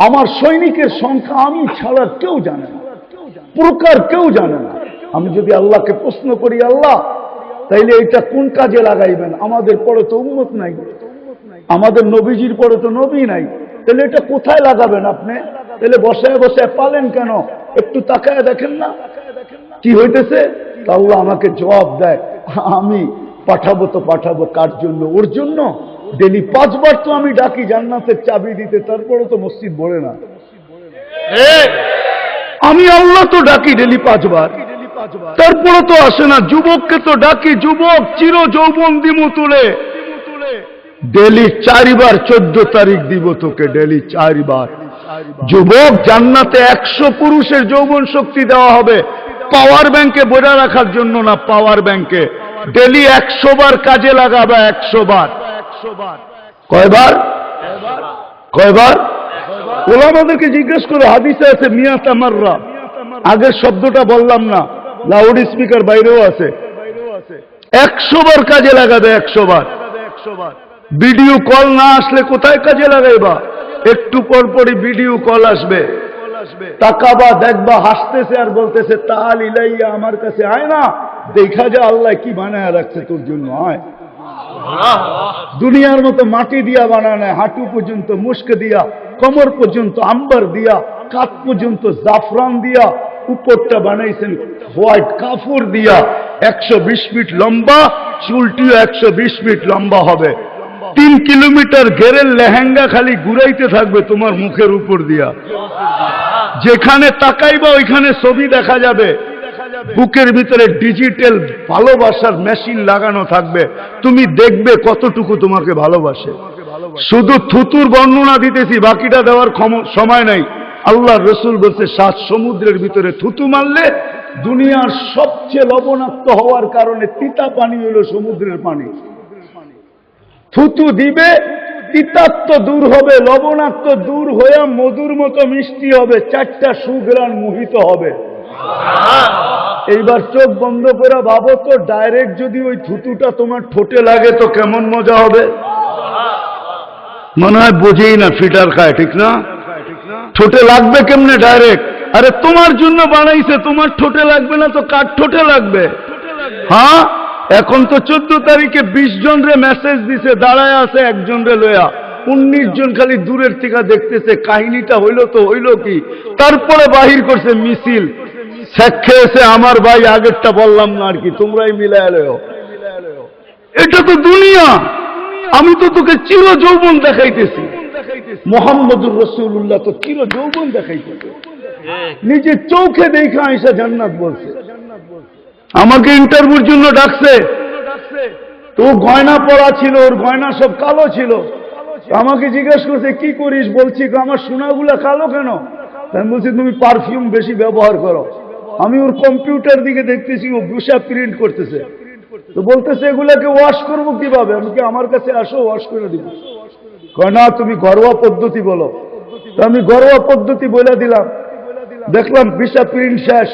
আমার সৈনিকের সংখ্যা আমি ছাড়া কেউ জানে না, প্রকার কেউ জানে না। আমি যদি আল্লাহকে প্রশ্ন করি, আল্লাহ তাইলে এটা কোন কাজে লাগাইবেন? আমাদের পরে তো উম্মত নাই, আমাদের নবীজির পরে তো নবী নাই, তাহলে এটা কোথায় লাগাবেন আপনি? তাহলে বসায় বসায় পালেন কেন? একটু তাকায় দেখেন না কি হইতেছে। আল্লাহ আমাকে জবাব দেয়, আমি পাঠাবো তো পাঠাবো কার জন্য? ওর জন্য। ডেলি 5 বার তো আমি ডাকি জান্নাতের চাবি দিতে, তারপরে তো মসজিদ ভরে না। আমি আল্লাহ তো ডাকি ডেলি 5 বার, তারপরে তো আসে না। যুবককে তো ডাকি, যুবক চির যৌবন দিমু তুলে, ডেলি 4 বার 14 তারিখ দিব তোকে, ডেলি 4 বার। যুবক জান্নাতে 100 পুরুষের যৌবন শক্তি দেওয়া হবে, পাওয়ার ব্যাংকে বোঝা রাখার জন্য না, পাওয়ার ব্যাংকে। ডেলি 100 বার কাজে লাগাবে, 100 বার। কয়বার? কয়বার? ওলামাদেরকে জিজ্ঞেস করে, হাদিসে আছে মিয়াত মাররা। আগের শব্দটা বললাম না, লাউড স্পিকার বাইরেও আছে। 100 বার কাজে লাগাবে, 100 বার। ভিডিও কল না আসলে কোথায় কাজে লাগাইবা? একটু পর পরই ভিডিও কল আসবে, তাকাবা দেখবা হাসতেছে আর বলতেছে তাল ইলাইয়া, আমার কাছে আয় না, দেখা যা আল্লাহ কি বানায় রাখছে তোর জন্য, আয়। দুনিয়ার মতো মাটি দিয়া বানানো, হাঁটু পর্যন্ত মুস্ক দিয়া, কোমর পর্যন্ত আম্বার দিয়া, কাত পর্যন্ত জাফরান দিয়া, উপরটা বানাইছেন হোয়াইট কাপড় দিয়া, 120 ফিট লম্বা, চুলটিও 120 ফিট লম্বা হবে। 3 কিলোমিটার ঘেরের লেহেঙ্গা খালি ঘুরাইতে থাকবে তোমার মুখের উপর দিয়া, যেখানে তাকাইবা ওইখানে ছবি দেখা যাবে। বুকের ভিতরে ডিজিটাল ভালোবাসার মেশিন লাগানো থাকবে, তুমি দেখবে কতটুকু তোমাকে ভালোবাসে। শুধু থুতুর বর্ণনা দিতেছি, বাকিটা দেওয়ার সময় নাই। আল্লাহ রসুল বলছে 7 সমুদ্রের ভিতরে থুতু মারলে দুনিয়ার সবচেয়ে লবণাক্ত হওয়ার কারণে তিতা পানি হলো সমুদ্রের পানি। থুতু দিবে, তিতাত্ম দূর হবে, লবণাক্ত দূর হয়ে মধুর মতো মিষ্টি হবে, 4টা সুঘ্রাণ মোহিত হবে। এইবার চোখ বন্ধ করে ভাবো তো, ডাইরেক্ট যদি ওই থুতুটা তোমার ঠোঁটে লাগে তো কেমন মজা হবে? মনে হয় বোঝেই না, ফিটার খায়, ঠিক না? ঠোঁটে লাগবে কেমনে ডাইরেক্ট? আরে তোমার জন্য বানাইছে, তোমার ঠোঁটে লাগবে না তো কার ঠোঁটে লাগবে? হ্যাঁ, এখন তো 14 তারিখে 20 জন রে মেসেজ দিছে, দাঁড়ায় আছে একজন রে লয়া, 19 জন খালি দূরের থেকে দেখতেছে। কাহিনীটা হইল তো হইল কি? তারপরে বাহির করছে মিছিল, খেয়েছে আমার ভাই, আগেরটা বললাম না আর কি, তোমরাই মিলায় লও। এটা তো দুনিয়া। আমি তো তোকে চির যৌবন দেখাইতেছি, মুহাম্মদুর রাসূলুল্লাহ তো চির যৌবন দেখাইতেছে, নিজের চোখে দেখা আয়েশা জান্নাত বলছে। আমাকে ইন্টারভিউর জন্য ডাকছে, তো গয়না পরা ছিল, ওর গয়না সব কালো ছিল। আমাকে জিজ্ঞেস করছে কি করিস? বলছি আমার সোনাগুলা কালো কেন? আমি বলছি তুমি পারফিউম বেশি ব্যবহার করো। আমি ওর কম্পিউটার দিকে দেখতেছি, ও বুসা প্রিন্ট করতেছে, তো বলতেছে এগুলাকে ওয়াশ করবো কিভাবে? আমি কি আমার কাছে আসো, ওয়াশ করে দিব। না, তুমি ঘরোয়া পদ্ধতি বলো। তো আমি ঘরোয়া পদ্ধতি বলে দিলাম, দেখলাম ভিসা প্রিন্ট শেষ।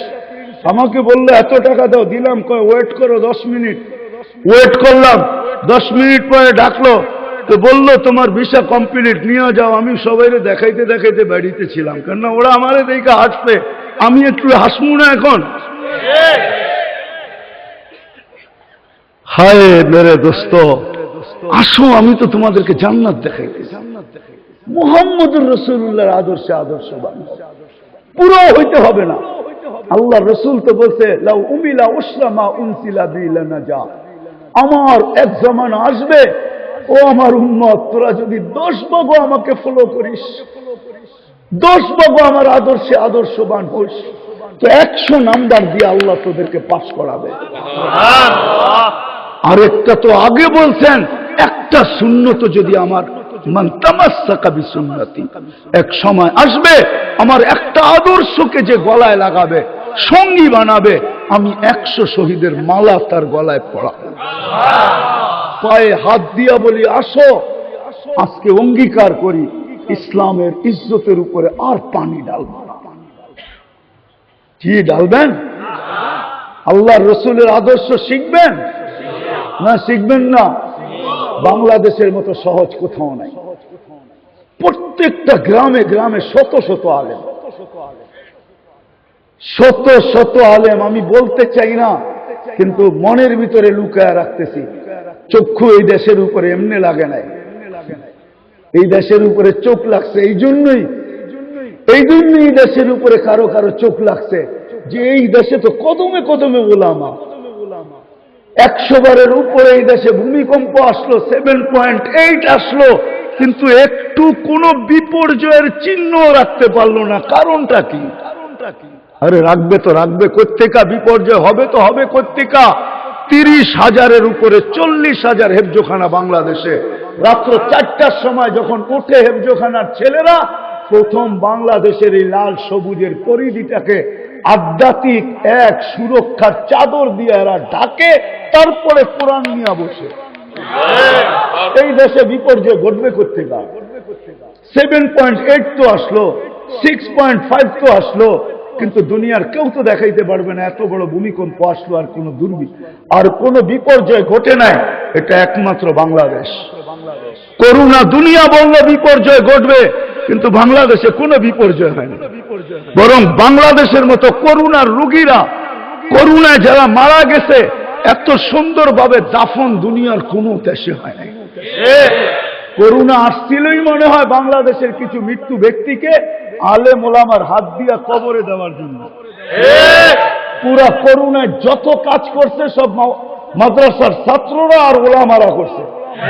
আমাকে বললো এত টাকা দাও, দিলাম। কয় ওয়েট করো 10 মিনিট। ওয়েট করলাম, 10 মিনিট পরে ডাকলো, তো বললো তোমার ভিসা কমপ্লিট, নিয়ে যাও। আমি সবাইরে দেখাইতে দেখাইতে বাড়িতে ছিলাম, কেননা ওরা আমারে দেখে হাসবে, আমি একটু হাসমু না এখন? হায় মেরে দোস্ত, আসো আমি তো তোমাদেরকে জান্নাত দেখাইতেছি। মুহাম্মদুর রাসূলুল্লাহর আদর্শে আদর্শবান পুরো হইতে হবে না। আল্লাহ রসুল তো বলছে লাউ উমিলা উসরামা উনসিলা বিলানাজা, আমার এক জামানা আসবে, ও আমার উম্মত, তোরা যদি 10 ভাগও আমাকে ফলো করিস, 10 ভাগও আমার আদর্শে আদর্শবান হইস, তো 100 নাম্বার দিয়ে আল্লাহ তোদেরকে পাস করাবে। আরেকটা তো আগে বলছেন, একটা সুন্নত যদি আমার মান তামাসসাকা বিসুন্নতি, এক সময় আসবে আমার একটা আদর্শকে যে গলায় লাগাবে, সঙ্গী বানাবে, আমি 100 শহীদের মালা তার গলায় পড়াবো। পায়ে হাত দিয়া বলি আসো, আজকে অঙ্গীকার করি ইসলামের ইজ্জতের উপরে আর পানি ঢালব না। কি ঢালবেন? আল্লাহর রসুলের আদর্শ শিখবেন না শিখবেন না? বাংলাদেশের মতো সহজ কোথাও নাই। প্রত্যেকটা গ্রামে গ্রামে শত শত আলেম, শত শত আলেম, আমি বলতে চাই না কিন্তু মনের ভিতরে লুকায় রাখতেছি, চক্ষু এই দেশের উপরে এমনি লাগে নাই, এই দেশের উপরে চোখ লাগছে এই জন্যই এই দেশের উপরে কারো কারো চোখ লাগছে যে এই দেশে তো কদমে কদমে ওলামা। 100 বারের উপরে এই দেশে ভূমিকম্প আসলো, 7.8 আসলো, কিন্তু একটু কোনো বিপর্যয়ের চিহ্ন রাখতে পারলো না। কারণটা কি? আরে রাখবে তো রাখবে কোত্থেকা, বিপর্যয় হবে তো হবে কোত্থেকা। 30,000-এর উপরে 40,000 হেফজোখানা বাংলাদেশে। রাত্র 4টার সময় যখন উঠে হেফজোখানার ছেলেরা, প্রথম বাংলাদেশের এই লাল সবুজের পরিধিটাকে আধ্যাত্মিক এক সুরক্ষার চাদর দিয়ে এরা ঢাকে, তারপরে কোরআন নিয়ে বসে। এই দেশে বিপর্যয় ঘটবে কোত্থেকা? 7.8 তো আসলো, 6.5 তো আসলো, কিন্তু দুনিয়ার কেউ তো দেখাইতে পারবে না এত বড় ভূমিকম্প আসলো আর কোন আর কোন বিপর্যয় ঘটে নাই। এটা একমাত্র বাংলাদেশ। করোনা দুনিয়া বলল বিপর্যয় ঘটবে, কিন্তু বাংলাদেশে কোনো বিপর্যয় হয়নি। বরং বাংলাদেশের মতো করোনার রোগীরা, করোনায় যারা মারা গেছে, এত সুন্দরভাবে দাফন দুনিয়ার কোন দেশে হয় নাই। করোনা আসছিলই মনে হয় বাংলাদেশের কিছু মৃত্যু ব্যক্তিকে আলেম ওলামার হাত দিয়া কবরে দেওয়ার জন্য। পুরা করোনায় যত কাজ করছে সব মাদ্রাসার ছাত্ররা আর ওলামারা করছে।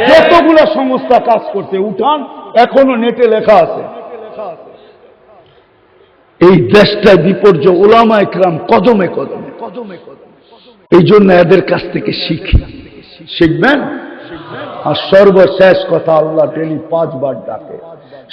যতগুলা সংস্থা কাজ করছে, উঠান এখনো নেটে লেখা আছে। এই দেশটায় বিপর্যয় ওলামা একরাম কদমে কদমে। এই জন্য এদের কাছ থেকে শিখবেন। আর সর্বশেষ কথা, আল্লাহ ডেলি 5 বার ডাকে।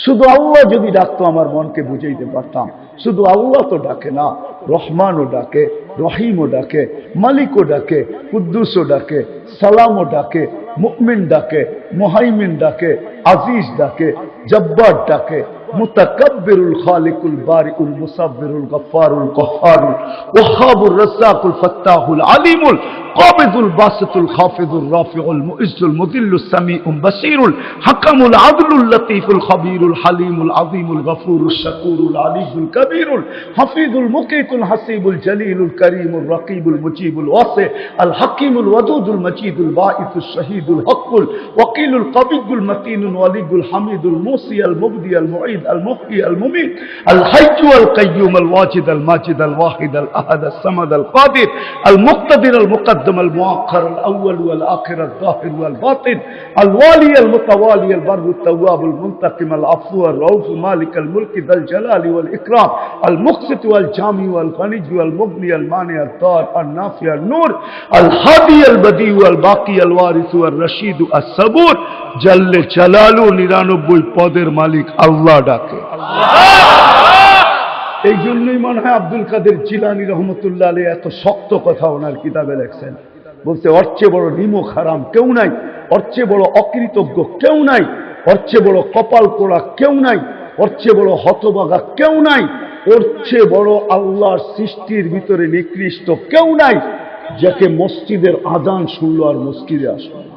শুধু আল্লাহ যদি ডাকতো আমার মনকে বুঝাইতে পারতাম। শুধু আল্লাহ তো ডাকে না, রহমানও ডাকে, রহিমও ডাকে, মালিকও ডাকে, কুদ্দুসও ডাকে, সালামও ডাকে, মুমিন ডাকে, মুহাইমিন ডাকে, আজিজ ডাকে, জব্বার ডাকে, মুতাকাব্বিরুল খালিকুল বারিউল মুসাব্বিরুল গফফারুল কহ্হারুল ওয়াহাবুর রাজ্জাকুল ফাত্তাহুল আলিমুল কাবিদুল বাসিতুল খাফিদুর রাফিউল মুইজ্জুল মুদিল্লুস সামিউল বাসীরুল হাকামুল আদলুল লতীফুল খবীরুল হালিমুল আযীমুল গফুরুশ শাকুরুল আলিয়ুল কবীরুল হাফিজুল মুকিতুল হাসিবুল জলিলুল করিমুল রকিবুল মুজিবুল ওয়াসি আল হাকিমুল ওয়াদুদুল মজিদুল বাঈসুশ শহীদুল হকুল ওয়াকিলুল কবিয়ুল মতিনুল ওয়ালিদুল হামিদুল মুসি আল মুবদি আল মুঈদ আল মুহয়ি আল মুমীত আল হাইয়্যু আল কাইয়্যুম আল ওয়াজিদ আল মাজিদ আল ওয়াহিদ আল আহাদ আল সামাদ আল কাদির আল মুক্তাদির আল মুকদ্দম আল মুআক্খার আল আউয়াল ওয়াল আখির আল যাহির ওয়াল বাতিন আল ওয়ালি আল মুতাওয়ালি আল বাররু আত তাওয়াব আল মুনতাকিম আল আফু আর রাউফ মালিক আল মুলক যাল জালালি ওয়াল ইকরাম আল মুকসিত ওয়াল জামি ওয়াল গনি ওয়াল মুগনি আল মানি আল দার আল নাফি আল নূর আল হাদি আল বদি ওয়াল বাকি আল ওয়ারিস ওয়াল রশিদ আস সাবুর জাল্লে জালালু 99 পদের মালিক আল্লাহ ডাকে। এই জন্যই মনে হয় আব্দুল কাদের জিলানী রহমতুল্লাহ আলাইহি এত শক্ত কথা ওনার কিতাবে লেখছেন। বলতে ওর চেয়ে বড় নিমক হারাম কেউ নাই, ওর চেয়ে বড় অকৃতজ্ঞ কেউ নাই, ওর চেয়ে বড় কপাল পোড়া কেউ নাই, ওর চেয়ে বড় হতভাগা কেউ নাই, ওর চেয়ে বড় আল্লাহর সৃষ্টির ভিতরে নিকৃষ্ট কেউ নাই, যাকে মসজিদের আজান শুনলো আর মসজিদে আসলো না।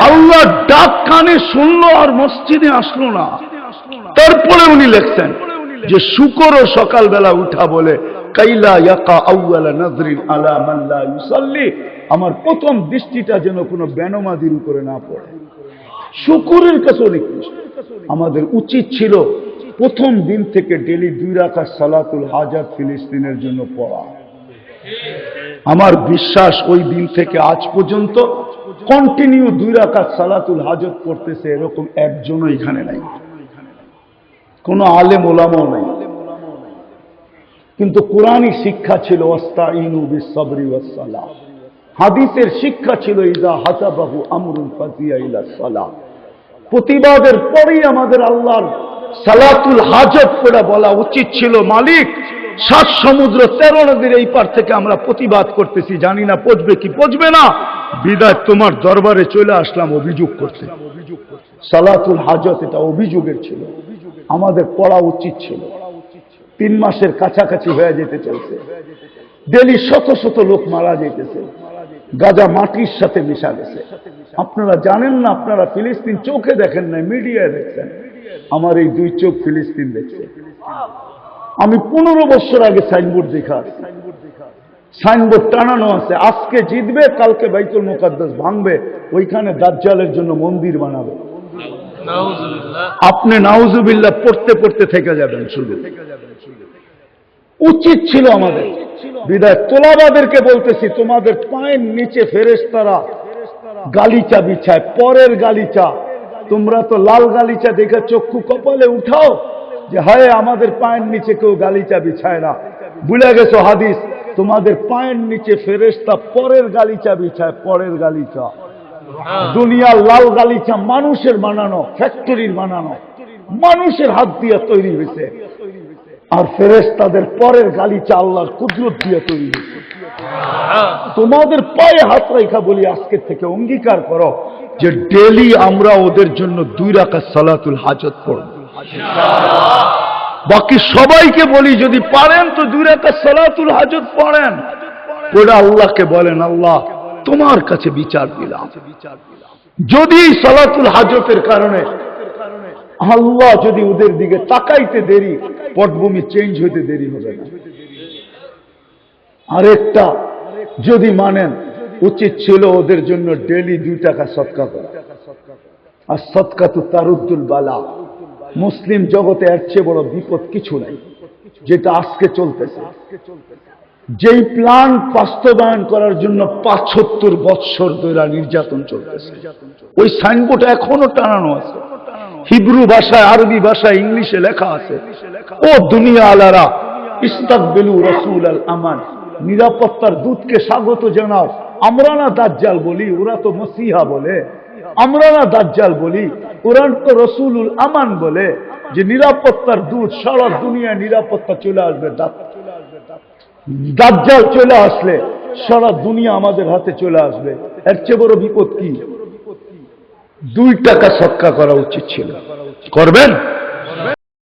আল্লাহ ডাক কানে শুনলো আর মসজিদে আসলো না। তারপরে উনি লেখছেন যে শুকরও সকালবেলা উঠা বলে কাইলা ইয়াকা আউয়ালা নাযরিন আলা মান লা ইউসাল্লি, আমার প্রথম দৃষ্টিটা যেন কোনো বেনমাজির উপরে না পড়ে। শুকরের কাছে নিকৃষ্ট। আমাদের উচিত ছিল প্রথম দিন থেকে ডেলি 2 রাকাত সালাতুল হাজাত ফিলিস্তিনের জন্য পড়া। আমার বিশ্বাস ওই দিন থেকে আজ পর্যন্ত কন্টিনিউ 2 রাকাত সালাতুল হাজত পড়তেছে এরকম একজনও এখানে নাই, কোন আলেম ওলামাও নাই। কিন্তু কোরআনী শিক্ষা ছিল ওয়াস্তাইনু বিস-সাবরি ওয়াস-সালাহ, হাদিসের শিক্ষা ছিল ইযা হাসাবাহু আমরুন ফাজিয়া ইলাস সালাহ। প্রতিবাদের পরেই আমাদের আল্লাহর সালাতুল হাজত পড়া বলা উচিত ছিল, মালিক 7 সমুদ্র 13 নদীর এই পার থেকে আমরা প্রতিবাদ করতেছি, জানি না পচবে কি পচবে না, বিদায় তোমার দরবারে চলে আসলাম অভিযোগ করতে। সালাতুল হাজত এটা অভিযোগের ছিল, আমাদের পড়া উচিত ছিল। 3 মাসের কাছাকাছি হয়ে যেতে চলছে, ডেলি শত শত লোক মারা যেতেছে, গাজা মাটির সাথে মিশা গেছে। আপনারা জানেন না, আপনারা ফিলিস্তিন চোখে দেখেন না, মিডিয়ায় দেখছেন। আমার এই 2 চোখ ফিলিস্তিন দেখছে। আমি 15 বছর আগে সাইনবোর্ড দেখা, সাইনবোর্ড টানানো আছে, আজকে জিতবে কালকে বাইতুল মুকাদ্দাস ভাঙবে, ওইখানে দাজ্জালের জন্য মন্দির বানাবে। আপনি নাউজুবিল্লাহ পড়তে পড়তে থেকে যাবেন। শুধু উচিত ছিল আমাদের বিদায় তোলাবাদেরকে বলতেছি, তোমাদের পায়ের নিচে ফেরেশতারা গালিচা বিছায়, পরের গালিচা। তোমরা তো লাল গালিচা দেখে চক্ষু কপালে উঠাও যে হায় আমাদের পায়ের নিচে কেউ গালিচা বিছায় না। ভুলে গেছো হাদিস, তোমাদের পায়ের নিচে ফেরেশতা পরের গালিচা বিছায়, পরের গালিচা। দুনিয়ার লাল গালিচা মানুষের বানানো, ফ্যাক্টরির বানানো, মানুষের হাত দিয়ে তৈরি হয়েছে, আর ফেরেশতাদের পরের গালিচা আল্লাহর কুদরত দিয়ে তৈরি হয়েছে। তোমাদের পায়ে হাত রেখা বলি আজকের থেকে অঙ্গীকার করো যে ডেলি আমরা ওদের জন্য 2 রাকাত সালাতুল হাজত পড়ব। বাকি সবাইকে বলি যদি পারেন তো 2 রাকাত সালাতুল হাজত পড়েন, ওরা আল্লাহকে বলেন আল্লাহ তোমার কাছে বিচার দিলাম। যদি সালাতুল হাজতের কারণে আল্লাহ যদি ওদের দিকে তাকাইতে দেরি, পটভূমি চেঞ্জ হইতে দেরি হবে না। আরেকটা যদি মানেন, উচিত ছিল ওদের জন্য ডেলি 2 টাকা সদকা করা। আর সদকা তো তারুদ্দুল বালা। মুসলিম জগতে এর চেয়ে বড় বিপদ কিছু নাই, যেটা আজকে চলতেছে। যেই প্ল্যান বাস্তবায়ন করার জন্য 75 বৎসর ধরে নির্যাতন চলতেছে, ওই সাইনবোর্ড এখনো টানানো আছে, হিব্রু ভাষায়, আরবি ভাষায়, ইংলিশে লেখা আছে, ও দুনিয়া আলারা ইস্তাকবিলু রাসূল আল আমান, নিরাপত্তার দূতকে স্বাগত জানাও। আমরা না দাজ্জাল বলি, ওরা তো মসিহা বলে। আমরা না দাজ্জাল বলি, কোরআন তো রসুলুল আমান বলে, যে নিরাপত্তার দূত, সারা দুনিয়া নিরাপত্তা চলে আসবে। দাজ্জাল চলে আসলে সারা দুনিয়া আমাদের হাতে চলে আসবে। এর চেয়ে বড় বিপদ কি? 2 টাকা সদকা করা উচিত ছিল। করবেন?